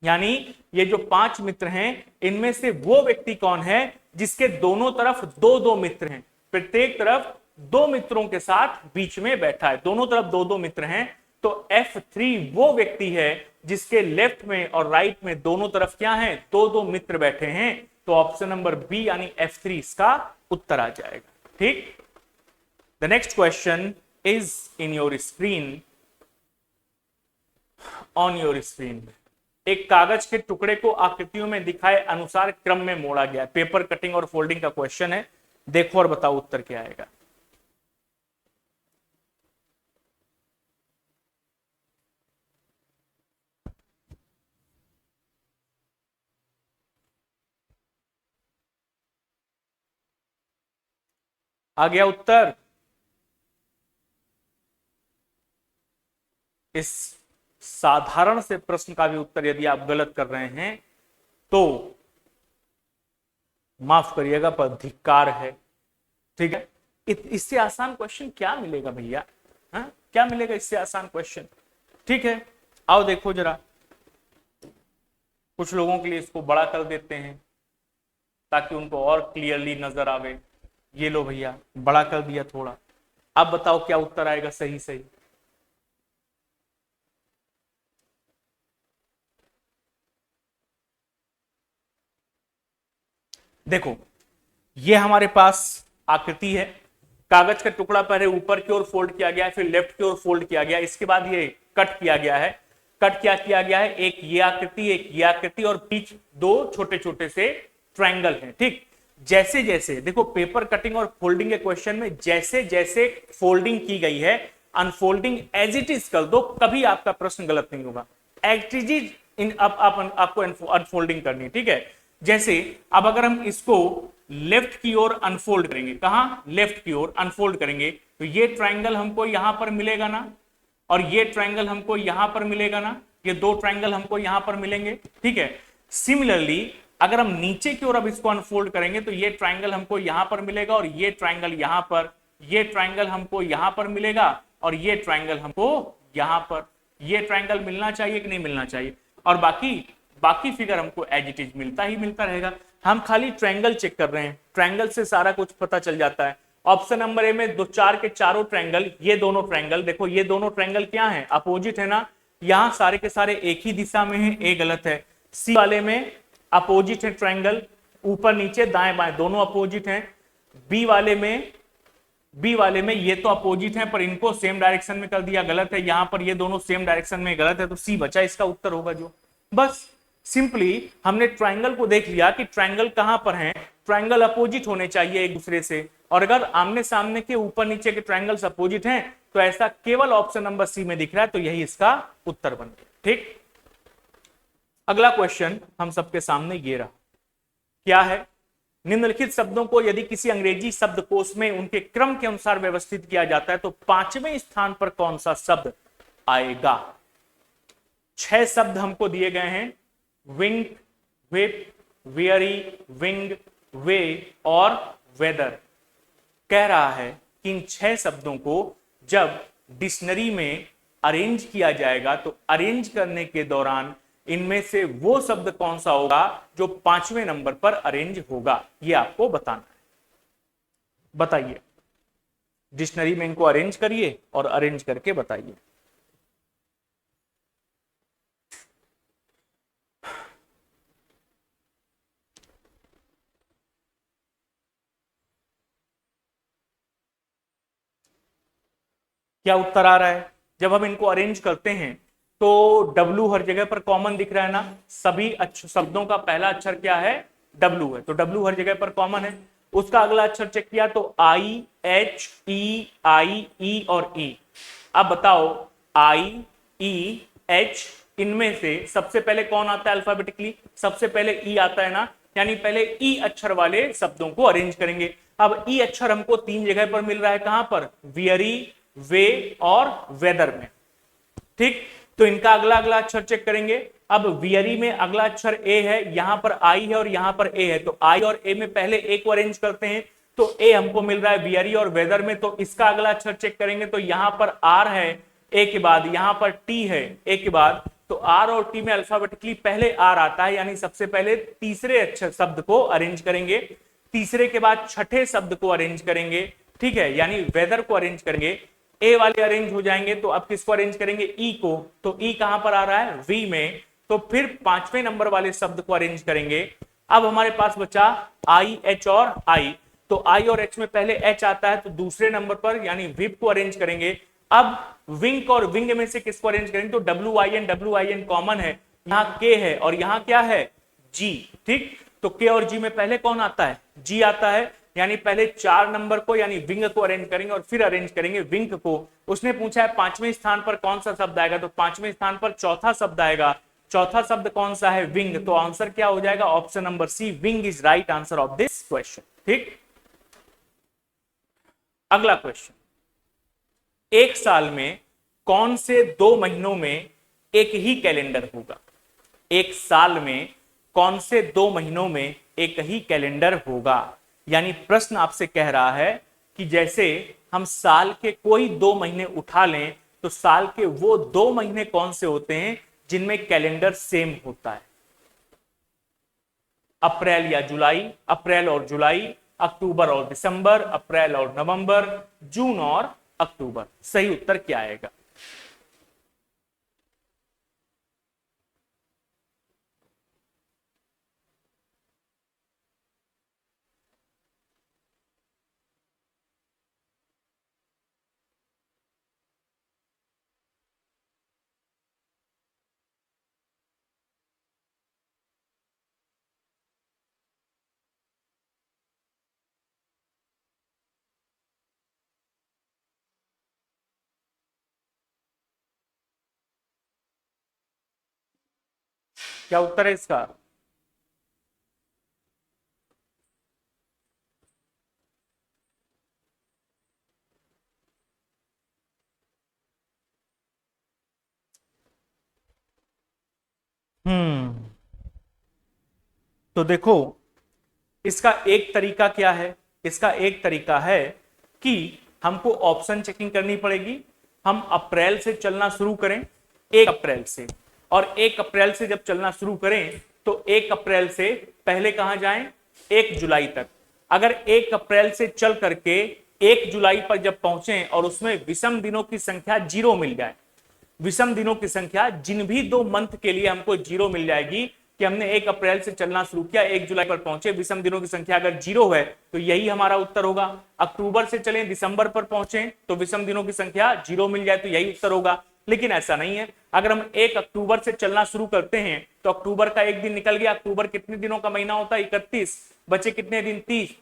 यानी ये जो 5 मित्र हैं, इनमें से वो व्यक्ति कौन है जिसके दोनों तरफ 2-2 मित्र हैं? प्रत्येक तरफ 2 मित्रों के साथ बीच में बैठा है, दोनों तरफ 2-2 मित्र हैं। तो F3 वो व्यक्ति है जिसके लेफ्ट में और राइट में दोनों तरफ क्या है? 2-2 मित्र बैठे हैं। तो ऑप्शन नंबर बी यानी F3 इसका उत्तर आ जाएगा। ठीक, the next question is in your screen, on your screen. एक कागज के टुकड़े को आकृतियों में दिखाए अनुसार क्रम में मोड़ा गया। पेपर कटिंग और फोल्डिंग का क्वेश्चन है, देखो और बताओ उत्तर क्या आएगा। आ गया उत्तर? इस साधारण से प्रश्न का भी उत्तर यदि आप गलत कर रहे हैं तो माफ करिएगा पर धिक्कार है। ठीक है, इससे आसान क्वेश्चन क्या मिलेगा भैया? क्या मिलेगा इससे आसान क्वेश्चन? ठीक है, आओ देखो जरा, कुछ लोगों के लिए इसको बड़ा कर देते हैं ताकि उनको और क्लियरली नजर आवे। ये लो भैया, बड़ा कर दिया थोड़ा। अब बताओ क्या उत्तर आएगा सही सही। देखो, ये हमारे पास आकृति है, कागज का टुकड़ा पहले ऊपर की ओर फोल्ड किया गया है, फिर लेफ्ट की ओर फोल्ड किया गया, इसके बाद ये कट किया गया है। कट क्या किया गया है, एक ये आकृति, एक ये आकृति, और बीच दो छोटे छोटे से ट्रायंगल हैं। ठीक, जैसे जैसे देखो पेपर कटिंग और फोल्डिंग के क्वेश्चन में जैसे जैसे फोल्डिंग की गई है, अनफोल्डिंग एज इट इज कर दो, कभी आपका प्रश्न गलत नहीं होगा। एज इट इज इन आपको अनफोल्डिंग करनी है। ठीक है, जैसे अब अगर हम इसको लेफ्ट की ओर अनफोल्ड करेंगे, कहां, लेफ्ट की ओर अनफोल्ड करेंगे, तो ये ट्रायंगल हमको यहां पर मिलेगा ना, और ये ट्रायंगल हमको यहां पर मिलेगा ना, ये दो ट्रायंगल हमको यहां पर मिलेंगे। ठीक है, सिमिलरली अगर हम नीचे की ओर अब इसको अनफोल्ड करेंगे तो ये ट्रायंगल हमको यहां पर मिलेगा, और ये ट्रायंगल यहां पर, ये ट्रायंगल हमको यहां पर मिलेगा, और ये ट्रायंगल हमको यहां पर। ये ट्रायंगल मिलना चाहिए कि नहीं मिलना चाहिए, और बाकी बाकी फिगर हमको एज इट इज मिलता ही मिलता रहेगा। हम खाली ट्रायंगल चेक कर रहे हैं, ट्रायंगल से सारा कुछ पता चल जाता है। ऑप्शन नंबर ए में दो चार के चारों ट्रायंगल, ये दोनों ट्रायंगल, देखो ये दोनों ट्रायंगल क्या है, अपोजिट है ना, यहां सारे के सारे एक ही दिशा में है, ए गलत है। सी वाले में अपोजिट है ट्रायंगल, ऊपर नीचे दाएं बाएं दोनों अपोजिट हैं। बी वाले में ये तो अपोजिट है पर इनको सेम डायरेक्शन में कर दिया, गलत है। यहां पर ये दोनों सेम डायरेक्शन में, गलत है, तो सी बचा, इसका उत्तर होगा जो। बस सिंपली हमने ट्रायंगल को देख लिया कि ट्रायंगल कहां पर हैं, ट्रायंगल अपोजिट होने चाहिए एक दूसरे से, और अगर आमने सामने के ऊपर नीचे के ट्रायंगल्स अपोजिट हैं तो ऐसा केवल ऑप्शन नंबर सी में दिख रहा है, तो यही इसका उत्तर बन गया। ठीक, अगला क्वेश्चन हम सबके सामने ये रहा, क्या है, निम्नलिखित शब्दों को यदि किसी अंग्रेजी शब्दकोश में उनके क्रम के अनुसार व्यवस्थित किया जाता है तो पांचवें स्थान पर कौन सा शब्द आएगा। 6 शब्द हमको दिए गए हैं, विंग, विप, वेयरी, विंग, वे और वेदर। कह रहा है कि इन 6 शब्दों को जब डिक्शनरी में अरेंज किया जाएगा तो अरेंज करने के दौरान इनमें से वो शब्द कौन सा होगा जो 5वें नंबर पर अरेंज होगा, ये आपको बताना है। बताइए, डिक्शनरी में इनको अरेंज करिए और अरेंज करके बताइए। क्या उत्तर आ रहा है, जब हम इनको अरेंज करते हैं तो W हर जगह पर कॉमन दिख रहा है ना, सभी शब्दों का पहला अक्षर क्या है, W है, तो W हर जगह पर कॉमन है। उसका अगला अक्षर चेक किया तो I, H, E और E। अब बताओ I, E, H, इनमें से सबसे पहले कौन आता है अल्फाबेटिकली, सबसे पहले E आता है ना, यानी पहले E अक्षर वाले शब्दों को अरेंज करेंगे। अब E अक्षर हमको 3 जगह पर मिल रहा है, कहां पर, वियरी, वे और वेदर में। ठीक, तो इनका अगला अगला अक्षर चेक करेंगे। अब वियरी में अगला अक्षर ए है, यहां पर आई है और यहां पर ए है, तो आई और ए में पहले ए को अरेंज करते हैं, तो ए हमको मिल रहा है वियरी और वेदर में, तो इसका अगला अक्षर चेक करेंगे तो यहां पर आर है ए के बाद, यहां पर टी है ए के बाद, तो आर और टी में अल्फाबेटिकली पहले आर आता है, यानी सबसे पहले तीसरे अक्षर शब्द को अरेंज करेंगे, तीसरे के बाद छठे शब्द को अरेंज करेंगे। ठीक है, यानी वेदर को अरेंज करेंगे, ए वाले अरेंज हो जाएंगे, तो अब किसको अरेंज करेंगे, ई को, तो ई कहां पर आ रहा है, वी में, तो फिर 5वें नंबर वाले शब्द को अरेंज करेंगे। अब हमारे पास बचा आई, एच और आई, तो आई और एच में पहले एच आता है, तो दूसरे नंबर पर यानी विप को अरेंज करेंगे। अब विंग और विंग में से किसको अरेंज करेंगे, तो डब्ल्यू आई एन कॉमन है, यहाँ के है और यहाँ क्या है, जी। ठीक, तो के और जी में पहले कौन आता है, जी आता है, यानी पहले 4 नंबर को यानी विंग को अरेंज करेंगे और फिर अरेंज करेंगे विंग को। उसने पूछा है 5वें स्थान पर कौन सा शब्द आएगा, तो 5वें स्थान पर चौथा शब्द आएगा, चौथा शब्द कौन सा है, विंग, तो आंसर क्या हो जाएगा, option number C, wing is right answer of this question. ठीक, अगला क्वेश्चन, एक साल में कौन से 2 महीनों में एक ही कैलेंडर होगा, एक साल में कौन से 2 महीनों में एक ही कैलेंडर होगा। यानी प्रश्न आपसे कह रहा है कि जैसे हम साल के कोई 2 महीने उठा लें तो साल के वो 2 महीने कौन से होते हैं जिनमें कैलेंडर सेम होता है। अप्रैल या जुलाई, अप्रैल और जुलाई, अक्टूबर और दिसंबर, अप्रैल और नवंबर, जून और अक्टूबर। सही उत्तर क्या आएगा? क्या उत्तर है इसका? हम्म, तो देखो, इसका एक तरीका क्या है? इसका एक तरीका है कि हमको ऑप्शन चेकिंग करनी पड़ेगी। हम अप्रैल से चलना शुरू करें, 1 अप्रैल से, और 1 अप्रैल से जब चलना शुरू करें तो 1 अप्रैल से पहले कहां जाएं? 1 जुलाई तक। अगर 1 अप्रैल से चल करके 1 जुलाई पर जब पहुंचे और उसमें विषम दिनों की संख्या 0 मिल जाए, विषम दिनों की संख्या जिन भी 2 मंथ के लिए हमको 0 मिल जाएगी, कि हमने 1 अप्रैल से चलना शुरू किया, 1 जुलाई पर पहुंचे, विषम दिनों की संख्या अगर 0 है तो यही हमारा उत्तर होगा। अक्टूबर से चलें, दिसंबर पर पहुंचे तो विषम दिनों की संख्या 0 मिल जाए तो यही उत्तर होगा। लेकिन ऐसा नहीं है। अगर हम 1 अक्टूबर से चलना शुरू करते हैं तो अक्टूबर का एक दिन निकल गया। अक्टूबर कितने दिनों का महीना होता है? 31। बचे कितने दिन? 30।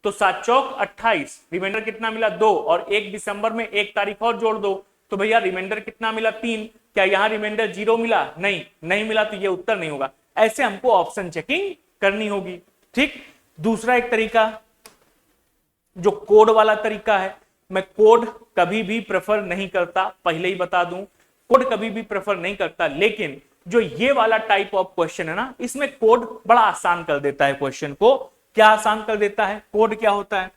तो 7 चौक 28, रिमाइंडर कितना मिला? 2। और 1 दिसंबर में 1 तारीख और जोड़ दो तो भैया रिमाइंडर कितना मिला? 3। क्या यहां रिमाइंडर 0 मिला? नहीं, नहीं मिला, तो ये उत्तर नहीं होगा। ऐसे हमको ऑप्शन चेकिंग करनी होगी। ठीक। दूसरा एक तरीका जो कोड वाला तरीका है, मैं कोड कभी भी प्रेफर नहीं करता, पहले ही बता दूं, कोड कभी भी प्रेफर नहीं करता। लेकिन जो ये वाला टाइप ऑफ क्वेश्चन है ना, इसमें कोड बड़ा आसान कर देता है क्वेश्चन को। क्या आसान कर देता है? कोड क्या होता है?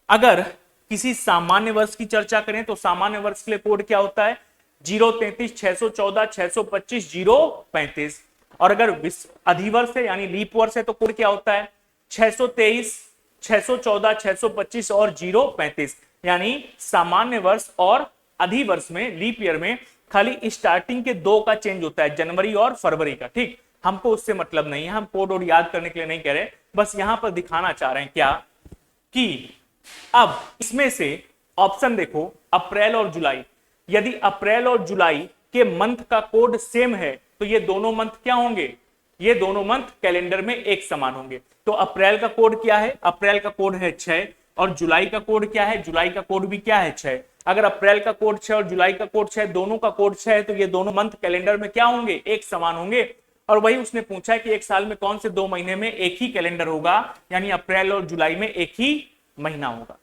अगर किसी सामान्य वर्ष की चर्चा करें तो सामान्य वर्ष के लिए कोड क्या होता है? 033 614 625 035। और अगर अधिवर्ष है यानी लीप वर्ष है तो कोड क्या होता है? 623 614 625 और 035। यानी सामान्य वर्ष और अधिवर्ष में, लीप ईयर में, खाली स्टार्टिंग के 2 का चेंज होता है, जनवरी और फरवरी का। ठीक, हमको उससे मतलब नहीं है, हम कोड और याद करने के लिए नहीं कह रहे, बस यहां पर दिखाना चाह रहे हैं क्या कि अब इसमें से ऑप्शन देखो, अप्रैल और जुलाई। यदि अप्रैल और जुलाई के मंथ का कोड सेम है तो ये दोनों मंथ क्या होंगे? ये दोनों मंथ कैलेंडर में एक समान होंगे। तो अप्रैल का कोड क्या है? अप्रैल का कोड है 6। और जुलाई का कोड क्या है? जुलाई का कोड भी क्या है? 6। अगर अप्रैल का कोड 6 और जुलाई का कोड 6, दोनों का कोड 6 है तो ये दोनों मंथ कैलेंडर में क्या होंगे? एक समान होंगे। और वही उसने पूछा है कि एक साल में कौन से 2 महीने में एक ही कैलेंडर होगा, यानी अप्रैल और जुलाई में एक ही महीना होगा,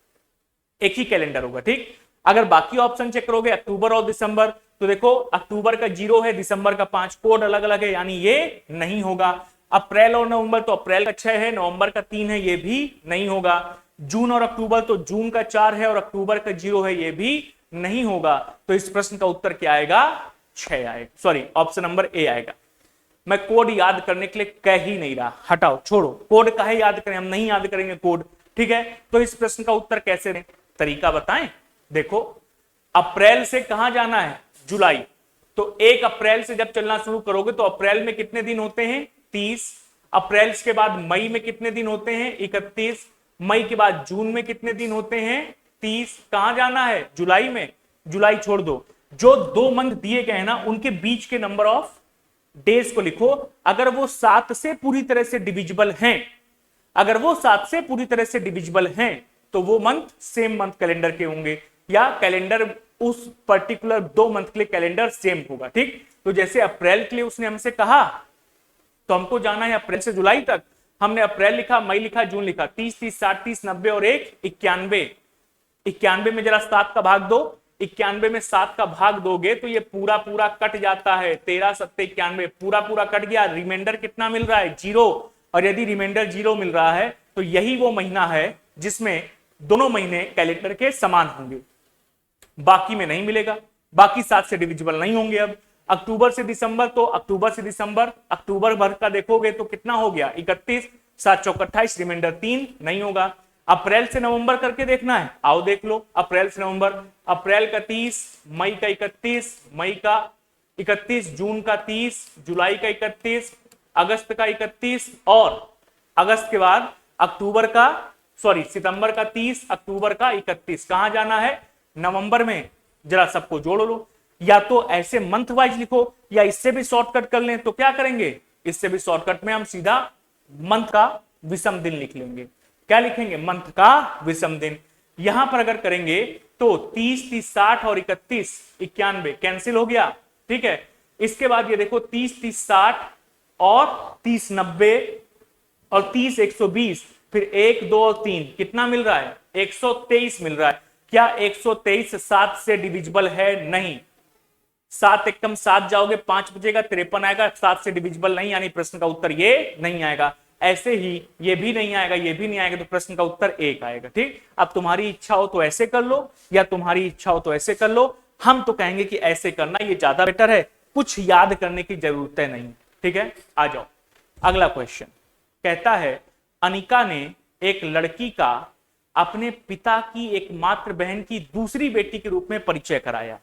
एक ही कैलेंडर होगा। ठीक। अगर बाकी ऑप्शन चेक करोगे, अक्टूबर और दिसंबर, तो देखो अक्टूबर का 0 है, दिसंबर का 5, कोड अलग अलग है, यानी ये नहीं होगा। अप्रैल और नवंबर, तो अप्रैल का 6 है, नवंबर का 3 है, ये भी नहीं होगा। जून और अक्टूबर, तो जून का 4 है और अक्टूबर का 0 है, ये भी नहीं होगा। तो इस प्रश्न का उत्तर क्या आएगा? 6 आएगा, सॉरी ऑप्शन नंबर ए आएगा। मैं कोड याद करने के लिए कह ही नहीं रहा, हटाओ, छोड़ो, कोड काहे याद करें, हम नहीं याद करेंगे कोड। ठीक है, तो इस प्रश्न का उत्तर कैसे दें? तरीका बताएं। देखो, अप्रैल से कहां जाना है? जुलाई। तो 1 अप्रैल से जब चलना शुरू करोगे तो अप्रैल में कितने दिन होते हैं? 30। अप्रैल के बाद मई में कितने दिन होते हैं? 31। मई के बाद जून में कितने दिन होते हैं? 30। कहां जाना है? जुलाई में। जुलाई छोड़ दो, जो 2 मंथ दिए गए हैं ना, उनके बीच के नंबर ऑफ डेज को लिखो। अगर वो 7 से पूरी तरह से डिविजिबल हैं, अगर वो 7 से पूरी तरह से डिविजिबल हैं तो वो मंथ सेम मंथ कैलेंडर के होंगे, या कैलेंडर उस पर्टिकुलर 2 मंथ के लिए कैलेंडर सेम होगा। ठीक। तो जैसे अप्रैल के लिए उसने हमसे कहा तो हमको जाना है अप्रैल से जुलाई तक, हमने अप्रैल लिखा, मई लिखा, जून लिखा, 30 30 60 30 90 और 1 91। 91 में जरा 7 का भाग दो, 91 में 7 का भाग दोगे तो ये पूरा पूरा कट जाता है, 13 7 91 पूरा पूरा कट गया। रिमाइंडर कितना मिल रहा है? 0। और यदि रिमाइंडर 0 मिल रहा है तो यही वो महीना है जिसमें दोनों महीने कैलेंडर के समान होंगे, बाकी में नहीं मिलेगा, बाकी 7 से डिविजिबल नहीं होंगे। अब अक्टूबर से दिसंबर, तो अक्टूबर से दिसंबर, अक्टूबर भर का देखोगे तो कितना हो गया? 31। 7 चौक 28, रिमाइंडर 3 नहीं होगा। अप्रैल से नवंबर करके देखना है, आओ देख लो। अप्रैल से नवंबर, अप्रैल का 30, मई का 31, मई का 31, जून का 30, जुलाई का 31, अगस्त का 31 और अगस्त के बाद अक्टूबर का सितंबर का 30, अक्टूबर का 31। कहां जाना है? नवंबर में। जरा सबको जोड़ लो, या तो ऐसे मंथ वाइज लिखो या इससे भी शॉर्टकट कर लें। तो क्या करेंगे? इससे भी शॉर्टकट में हम सीधा मंथ का विषम दिन लिख लेंगे। क्या लिखेंगे? मंथ का विषम दिन। यहां पर अगर करेंगे तो 30, 30, 60 और 31, 91 कैंसिल हो गया। ठीक है, इसके बाद ये देखो 30, 30, 60 और 30, 90 और 30, 120, फिर 1, 2 और 3 कितना मिल रहा है? 123 मिल रहा है। क्या 123 7 से डिविजिबल है? नहीं। 7 एकम 7 जाओगे 5 बचेगा, 53 आएगा, 7 से डिविजिबल नहीं, यानी प्रश्न का उत्तर ये नहीं आएगा। ऐसे ही ये भी नहीं आएगा, ये भी नहीं आएगा, तो प्रश्न का उत्तर 1 आएगा। ठीक, अब तुम्हारी इच्छा हो तो ऐसे कर लो या तुम्हारी इच्छा हो तो ऐसे कर लो। हम तो कहेंगे कि ऐसे करना ये ज्यादा बेटर है, कुछ याद करने की जरूरत नहीं। ठीक है, आ जाओ अगला क्वेश्चन। कहता है अनिका ने एक लड़की का अपने पिता की एकमात्र बहन की दूसरी बेटी के रूप में परिचय कराया।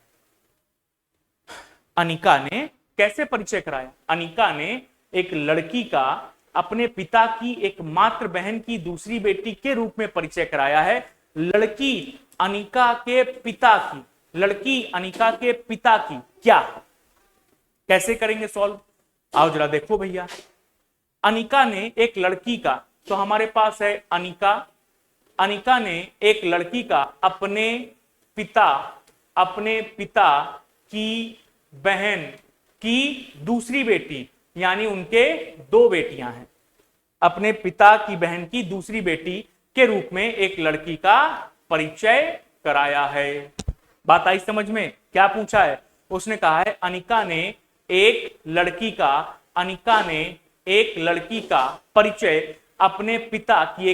अनिका ने कैसे परिचय कराया? अनिका ने एक लड़की का अपने पिता की एकमात्र बहन की दूसरी बेटी के रूप में परिचय कराया है। लड़की अनिका के पिता की, लड़की अनिका के पिता की क्या? कैसे करेंगे सॉल्व? आओ जरा देखो भैया। अनिका ने एक लड़की का, तो हमारे पास है अनिका। अनिका ने एक लड़की का अपने पिता की बहन की दूसरी बेटी, यानी उनके 2 बेटियां हैं, अपने पिता की बहन की दूसरी बेटी के रूप में एक लड़की का परिचय कराया है। बात आई समझ में? क्या पूछा है? उसने कहा है अनिका ने एक लड़की का परिचय अपने पिता की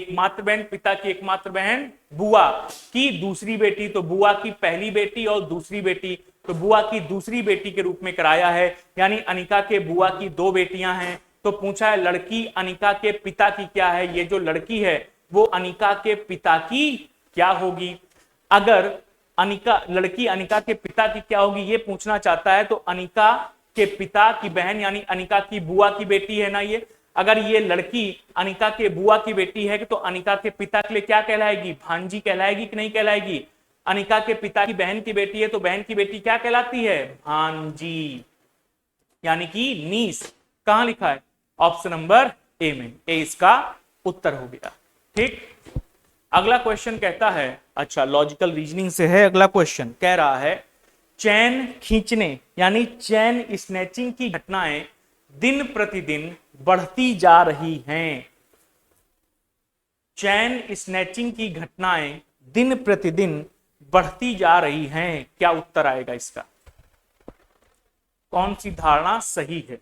एकमात्र बहन बुआ की दूसरी बेटी, तो बुआ की पहली बेटी और दूसरी बेटी, तो बुआ की दूसरी बेटी के रूप में कराया है। यानी अनिका के बुआ की 2 बेटियां हैं। तो पूछा है लड़की अनिका के पिता की क्या है? ये जो लड़की है वो अनिका के पिता की क्या होगी? अगर लड़की अनिका के पिता की क्या होगी ये पूछना चाहता है, तो अनिका के पिता की बहन यानी अनिका की बुआ की बेटी है ना ये। अगर ये लड़की अनिका के बुआ की बेटी है तो अनिका के पिता के लिए क्या कहलाएगी? भांजी कहलाएगी कि नहीं कहलाएगी? अनिका के पिता की बहन की बेटी है तो बहन की बेटी क्या कहलाती है? भांजी, यानी कि नीस। कहां लिखा है? ऑप्शन नंबर ए में। ए इसका उत्तर हो गया। ठीक, अगला क्वेश्चन कहता है, अच्छा लॉजिकल रीजनिंग से है अगला क्वेश्चन। कह रहा है चैन खींचने यानी चैन स्नैचिंग की घटनाएं दिन प्रतिदिन बढ़ती जा रही हैं। चैन स्नैचिंग की घटनाएं दिन प्रतिदिन बढ़ती जा रही हैं। क्या उत्तर आएगा इसका? कौन सी धारणा सही है?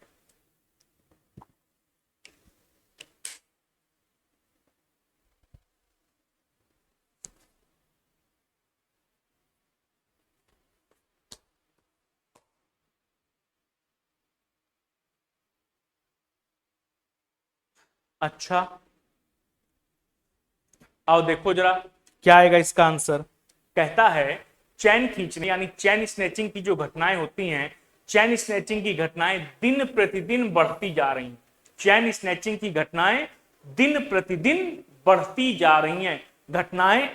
अच्छा आओ देखो जरा क्या आएगा इसका आंसर। कहता है चैन खींचने यानी चैन स्नैचिंग की जो घटनाएं होती हैं, चैन स्नैचिंग की घटनाएं दिन प्रतिदिन बढ़ती जा रही हैं। चैन स्नैचिंग की घटनाएं दिन प्रतिदिन बढ़ती जा रही हैं। घटनाएं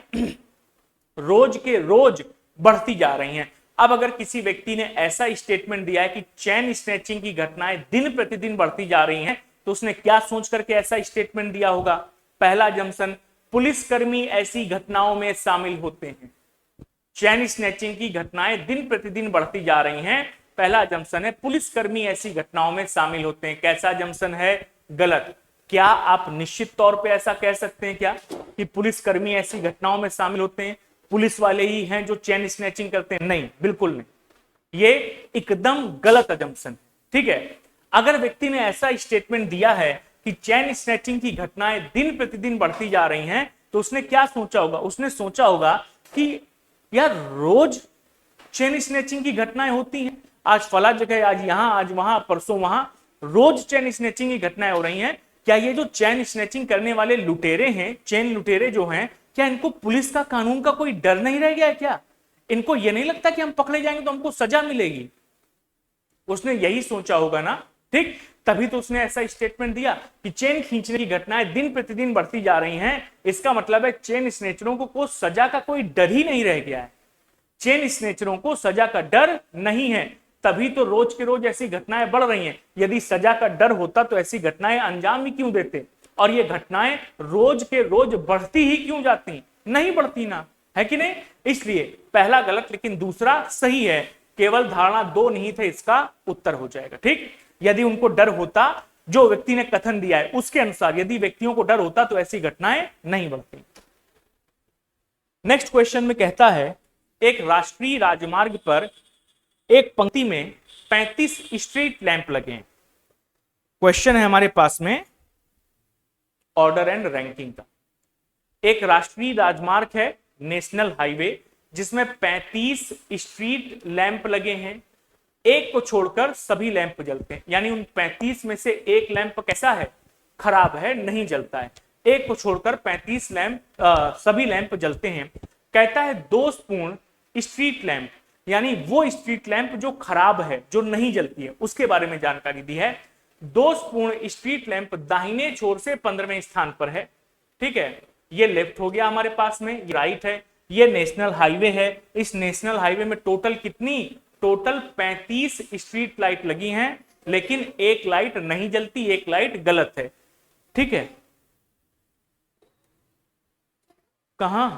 रोज के रोज बढ़ती जा रही हैं। अब अगर किसी व्यक्ति ने ऐसा स्टेटमेंट दिया है कि चैन स्नैचिंग की घटनाएं दिन प्रतिदिन बढ़ती जा रही हैं, तो उसने क्या सोच करके ऐसा स्टेटमेंट दिया होगा? पहला जंक्शन, पुलिसकर्मी ऐसी घटनाओं में शामिल होते हैं। चैन स्नैचिंग की घटनाएं दिन प्रतिदिन बढ़ती जा रही हैं। पहला जंक्शन है पुलिसकर्मी ऐसी घटनाओं में शामिल होते हैं। कैसा जंक्शन है? गलत। क्या आप निश्चित तौर पे ऐसा कह सकते हैं क्या कि पुलिसकर्मी ऐसी घटनाओं में शामिल होते हैं? पुलिस वाले ही हैं जो चैन स्नैचिंग करते हैं? नहीं, बिल्कुल नहीं। ये एकदम गलत जंक्शन। ठीक है, अगर व्यक्ति ने ऐसा स्टेटमेंट दिया है कि चैन स्नैचिंग की घटनाएं दिन प्रतिदिन बढ़ती जा रही हैं, तो उसने क्या सोचा होगा? उसने सोचा होगा कि यार रोज चेन स्नैचिंग की घटनाएं होती हैं, आज फला जगह, आज यहां, आज वहां, परसों वहां, रोज चेन स्नैचिंग की घटनाएं हो रही हैं। क्या ये जो चैन स्नैचिंग करने वाले लुटेरे हैं, चेन लुटेरे जो हैं, क्या इनको पुलिस का, कानून का कोई डर नहीं रह गया है क्या? इनको ये नहीं लगता कि हम पकड़े जाएंगे तो हमको सजा मिलेगी? उसने यही सोचा होगा ना, ठीक? तभी तो उसने ऐसा स्टेटमेंट दिया कि चेन खींचने की घटनाएं दिन प्रतिदिन बढ़ती जा रही हैं। इसका मतलब है चेन स्नेचरों को सजा का कोई डर ही नहीं रह गया है। चेन स्नेचरों को सजा का डर नहीं है, तभी तो रोज के रोज ऐसी घटनाएं बढ़ रही हैं। यदि सजा का डर होता तो ऐसी घटनाएं अंजाम ही क्यों देते? और ये घटनाएं रोज के रोज बढ़ती ही क्यों जाती? नहीं बढ़ती ना, है कि नहीं? इसलिए पहला गलत, लेकिन दूसरा सही है। केवल धारणा 2 निहित है, इसका उत्तर हो जाएगा। ठीक, यदि उनको डर होता, जो व्यक्ति ने कथन दिया है उसके अनुसार यदि व्यक्तियों को डर होता तो ऐसी घटनाएं नहीं बढ़ती। नेक्स्ट क्वेश्चन में कहता है, एक राष्ट्रीय राजमार्ग पर एक पंक्ति में 35 स्ट्रीट लैंप लगे हैं। क्वेश्चन है हमारे पास में ऑर्डर एंड रैंकिंग का। एक राष्ट्रीय राजमार्ग है, नेशनल हाईवे, जिसमें 35 स्ट्रीट लैंप लगे हैं। एक को छोड़कर सभी लैंप जलते हैं, यानी उन 35 में से एक लैंप कैसा है? खराब है, नहीं जलता है। एक को छोड़कर 35 लैंप, सभी लैंप जलते हैं। कहता है दोषपूर्ण स्ट्रीट लैंप, यानी वो स्ट्रीट लैंप जो खराब है, जो नहीं जलती है, उसके बारे में जानकारी दी है। दोषपूर्ण स्ट्रीट लैंप दाहिने छोर से 15वें स्थान पर है। ठीक है, ये लेफ्ट हो गया हमारे पास में, ये राइट है। ये नेशनल हाईवे है। इस नेशनल हाईवे में टोटल कितनी? टोटल 35 स्ट्रीट लाइट लगी हैं, लेकिन एक लाइट नहीं जलती, एक लाइट गलत है। ठीक है, कहां?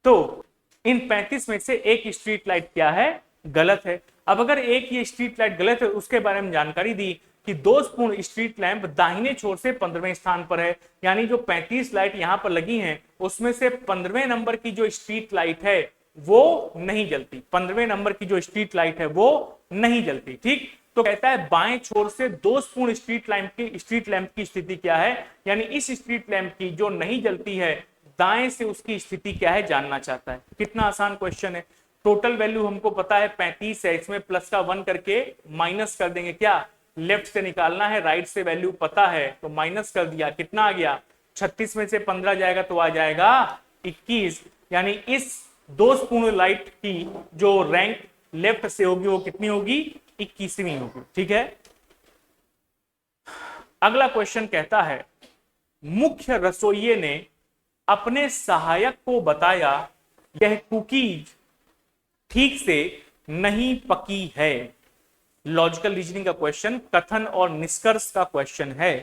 तो इन 35 में से एक स्ट्रीट लाइट क्या है? गलत है। अब अगर एक ये स्ट्रीट लाइट गलत है, उसके बारे में जानकारी दी कि दोषपूर्ण स्ट्रीट लैंप दाहिने छोर से 15वें स्थान पर है, यानी जो 35 लाइट यहां पर लगी हैं उसमें से 15वें नंबर की जो स्ट्रीट लाइट है वो नहीं जलती। 15वें नंबर की जो स्ट्रीट लाइट है वो नहीं जलती। ठीक, तो कहता है बाएं छोर से दोषपूर्ण स्ट्रीट लैंप की स्थिति क्या है, यानी इस स्ट्रीट लैंप की जो नहीं जलती है, दाएं से उसकी स्थिति क्या है जानना चाहता है। कितना आसान क्वेश्चन है। टोटल वैल्यू हमको पता है 35 है, इसमें प्लस का 1 करके माइनस कर देंगे। क्या? लेफ्ट से निकालना है, राइट से वैल्यू पता है तो माइनस कर दिया। कितना आ गया? 36 में से 15 जाएगा तो आ जाएगा 21। यानी इस दोषपूर्ण लाइट की जो रैंक लेफ्ट से होगी वो कितनी होगी? 21वीं होगी। ठीक है, अगला क्वेश्चन कहता है, मुख्य रसोइये ने अपने सहायक को बताया यह कुकीज ठीक से नहीं पकी है। लॉजिकल रीजनिंग का क्वेश्चन, कथन और निष्कर्ष का क्वेश्चन है।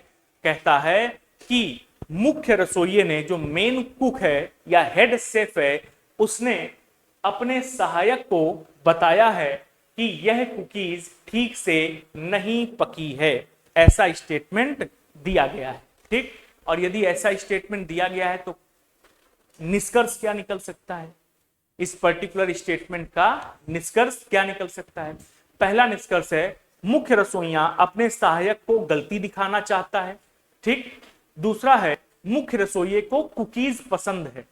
कहता है कि मुख्य रसोइये ने, जो मेन कुक है या हेड शेफ है, उसने अपने सहायक को बताया है कि यह कुकीज ठीक से नहीं पकी है। ऐसा स्टेटमेंट दिया गया है। ठीक, और यदि ऐसा स्टेटमेंट दिया गया है तो निष्कर्ष क्या निकल सकता है? इस पर्टिकुलर स्टेटमेंट का निष्कर्ष क्या निकल सकता है? पहला निष्कर्ष है, मुख्य रसोइया अपने सहायक को गलती दिखाना चाहता है। ठीक, दूसरा है, मुख्य रसोइये को कुकीज पसंद है?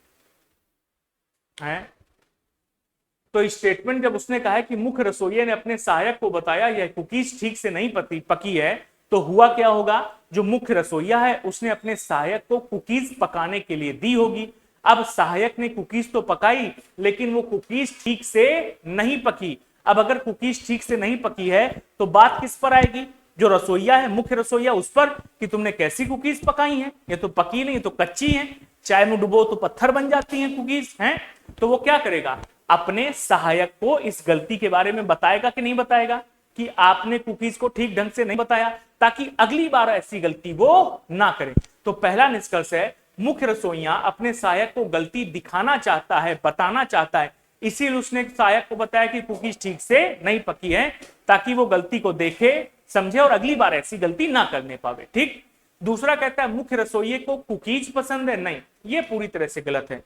तो स्टेटमेंट जब उसने कहा है कि मुख्य रसोइये ने अपने सहायक को बताया यह कुकीज ठीक से नहीं पकी है, तो हुआ क्या होगा? जो मुख्य रसोइया है उसने अपने सहायक को कुकीज पकाने के लिए दी होगी। अब सहायक ने कुकीज तो पकाई, लेकिन वो कुकीज ठीक से नहीं पकी। अब अगर कुकीज ठीक से नहीं पकी है तो बात किस पर आएगी? जो रसोइया है, मुख्य रसोइया, उस पर कि तुमने कैसी कुकीज पकाई हैं, ये तो पकी नहीं, तो कच्ची हैं, चाय में डुबो तो पत्थर बन जाती हैं कुकीज हैं। तो वो क्या करेगा? अपने सहायक को इस गलती के बारे में बताएगा कि नहीं बताएगा कि आपने कुकीज को ठीक ढंग से नहीं बताया, ताकि अगली बार ऐसी गलती वो ना करे। तो पहला निष्कर्ष है, मुख्य रसोइया अपने सहायक को गलती दिखाना चाहता है, बताना चाहता है, इसीलिए उसने सहायक को बताया कि कुकीज ठीक से नहीं पकी है, ताकि वो गलती को देखे, समझे और अगली बार ऐसी गलती ना करने पावे। ठीक, दूसरा कहता है मुख्य रसोइये को कुकीज पसंद है। नहीं, ये पूरी तरह से गलत है।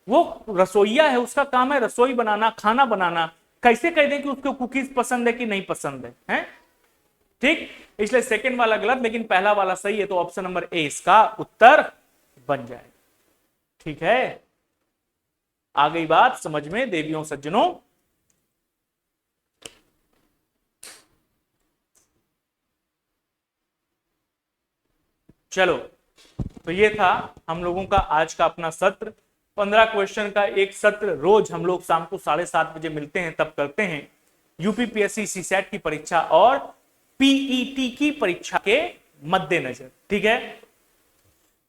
वो रसोइया है, उसका काम है रसोई बनाना, खाना बनाना। कैसे कह दें कि उसको कुकीज पसंद है कि नहीं पसंद है? ठीक, इसलिए सेकंड वाला गलत, लेकिन पहला वाला सही है, तो ऑप्शन नंबर ए इसका उत्तर बन जाए। ठीक है, आ गई बात समझ में देवियों सज्जनों? चलो, तो ये था हम लोगों का आज का अपना सत्र। 15 क्वेश्चन का एक सत्र रोज हम लोग शाम को 7:30 बजे मिलते हैं, तब करते हैं यूपीपीएससी सीसैट की परीक्षा और पीईटी की परीक्षा के मद्देनजर। ठीक है,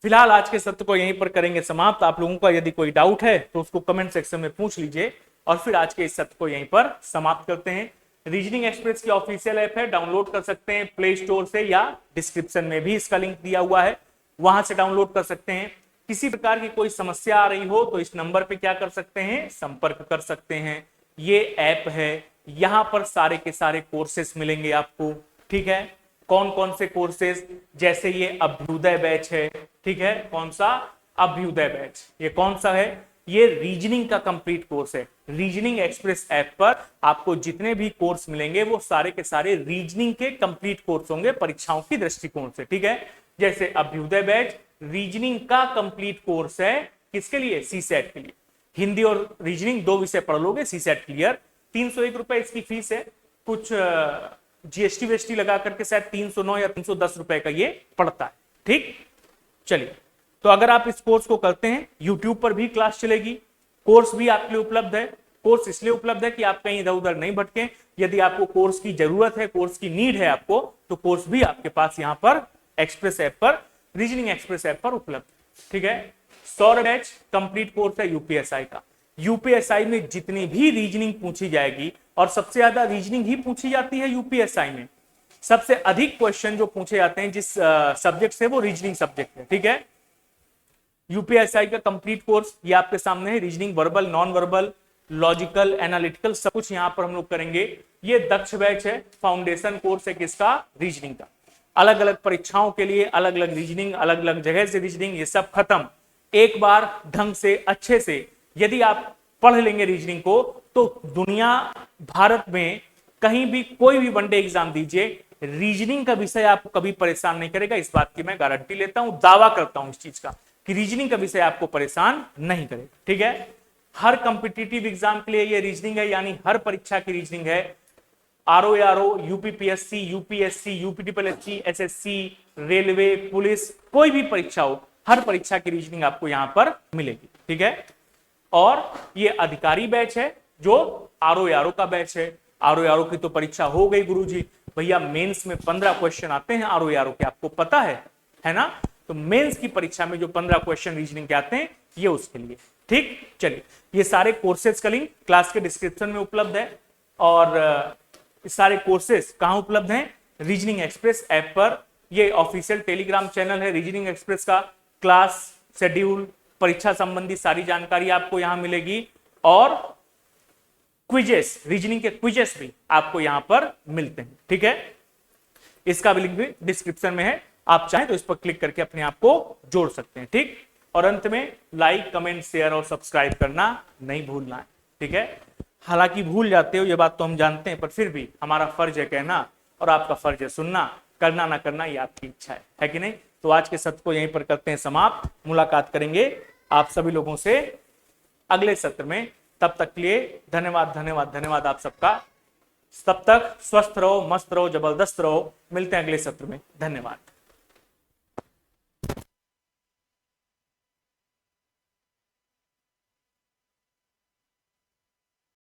फिलहाल आज के सत्र को यहीं पर करेंगे समाप्त। आप लोगों का यदि कोई डाउट है तो उसको कमेंट सेक्शन में पूछ लीजिए, और फिर आज के इस सत्र को यहीं पर समाप्त करते हैं। रीजनिंग एक्सप्रेस की ऑफिशियल ऐप है, डाउनलोड कर सकते हैं प्ले स्टोर से, या डिस्क्रिप्शन में भी इसका लिंक दिया हुआ है, वहां से डाउनलोड कर सकते हैं। किसी प्रकार की कोई समस्या आ रही हो तो इस नंबर पे क्या कर सकते हैं, संपर्क कर सकते हैं। ये ऐप है, यहां पर सारे के सारे कोर्सेस मिलेंगे आपको। ठीक है, कौन कौन से कोर्सेज, जैसे ये अभ्युदय बैच है। ठीक है, कौन सा, अभ्युदय बैच। ये कौन सा है, ये रीजनिंग का कंप्लीट कोर्स है। रीजनिंग एक्सप्रेस ऐप पर आपको जितने भी कोर्स मिलेंगे वो सारे के सारे रीजनिंग के कंप्लीट कोर्स होंगे परीक्षाओं की दृष्टिकोण से। ठीक है, जैसे अभ्युदय बैच रीजनिंग का कंप्लीट कोर्स है, किसके लिए, सीसैट के लिए। हिंदी और रीजनिंग 2 विषय पढ़ लोगे, सीसैट क्लियर। 301 रुपए इसकी फीस है, कुछ जीएसटी वेस्टी लगा करके शायद 309 या 310 रुपए का ये पड़ता है। ठीक, चलिए, तो अगर आप इस कोर्स को करते हैं, यूट्यूब पर भी क्लास चलेगी, कोर्स भी आपके लिए उपलब्ध है। कोर्स इसलिए उपलब्ध है कि आप कहीं इधर उधर नहीं भटकें। यदि आपको कोर्स की जरूरत है, कोर्स की नीड है आपको, तो कोर्स भी आपके पास यहाँ पर एक्सप्रेस ऐप पर, रीजनिंग एक्सप्रेस ऐप पर उपलब्ध। ठीक है, सौरभ बैच कंप्लीट कोर्स है यूपीएसआई का। यूपीएसआई में जितनी भी रीजनिंग पूछी जाएगी, और सबसे ज्यादा रीजनिंग ही पूछी जाती है यूपीएसआई में, सबसे अधिक क्वेश्चन जो पूछे जाते हैं जिस सब्जेक्ट से, वो रीजनिंग सब्जेक्ट है। ठीक है, यूपीएसआई का कंप्लीट कोर्स ये आपके सामने है। Reasoning, verbal, non verbal, logical, analytical, सब कुछ यहां पर हम लोग करेंगे। ये दक्ष बैच है, फाउंडेशन कोर्स है किसका, रीजनिंग का। अलग अलग परीक्षाओं के लिए अलग अलग रीजनिंग, अलग अलग जगह से रीजनिंग, ये सब खत्म। एक बार ढंग से, अच्छे से यदि आप पढ़ लेंगे रीजनिंग को, तो दुनिया, भारत में कहीं भी कोई भी वनडे एग्जाम दीजिए, रीजनिंग का विषय आपको कभी परेशान नहीं करेगा। इस बात की मैं गारंटी लेता हूं, दावा करता हूं इस चीज का, कि रीजनिंग का विषय आपको परेशान नहीं करेगा। ठीक है, हर कॉम्पिटिटिव एग्जाम के लिए ये रीजनिंग है, यानी हर परीक्षा की रीजनिंग है। RO, UPPSC, UPSC, UPTPSC, SSC, railway, police, कोई भी परीक्षा हो, हर परीक्षा की रीजनिंग आपको यहां पर मिलेगी। ठीक है, और ये अधिकारी बैच है जो आरओ का बैच है। आरओ की तो परीक्षा हो गई गुरुजी, भैया मेंस में 15 क्वेश्चन आते हैं आरओ के, आपको पता है ना। तो मेंस की परीक्षा में जो 15 क्वेश्चन रीजनिंग के आते हैं, ये उसके लिए। ठीक, चलिए, ये सारे कोर्सेज का लिंक क्लास के डिस्क्रिप्शन में उपलब्ध है। और सारे कोर्सेज कहां उपलब्ध हैं, रीजनिंग एक्सप्रेस ऐप पर। ये ऑफिशियल टेलीग्राम चैनल है रीजनिंग एक्सप्रेस का। क्लास शेड्यूल, परीक्षा संबंधी सारी जानकारी आपको यहां मिलेगी, और क्विजेस, रीजनिंग के क्विजेस भी आपको यहां पर मिलते हैं। ठीक है, इसका भी लिंक भी डिस्क्रिप्शन में है, आप चाहें तो इस पर क्लिक करके अपने आप को जोड़ सकते हैं। ठीक, और अंत में लाइक, कमेंट, शेयर और सब्सक्राइब करना नहीं भूलना है। ठीक है, हालांकि भूल जाते हो ये बात तो हम जानते हैं, पर फिर भी हमारा फर्ज है कहना, और आपका फर्ज है सुनना। करना ना करना ये आपकी इच्छा है कि नहीं। तो आज के सत्र को यहीं पर करते हैं समाप्त। मुलाकात करेंगे आप सभी लोगों से अगले सत्र में। तब तक के लिए धन्यवाद, धन्यवाद, धन्यवाद आप सबका। तब तक स्वस्थ रहो, मस्त रहो, जबरदस्त रहो। मिलते हैं अगले सत्र में। धन्यवाद।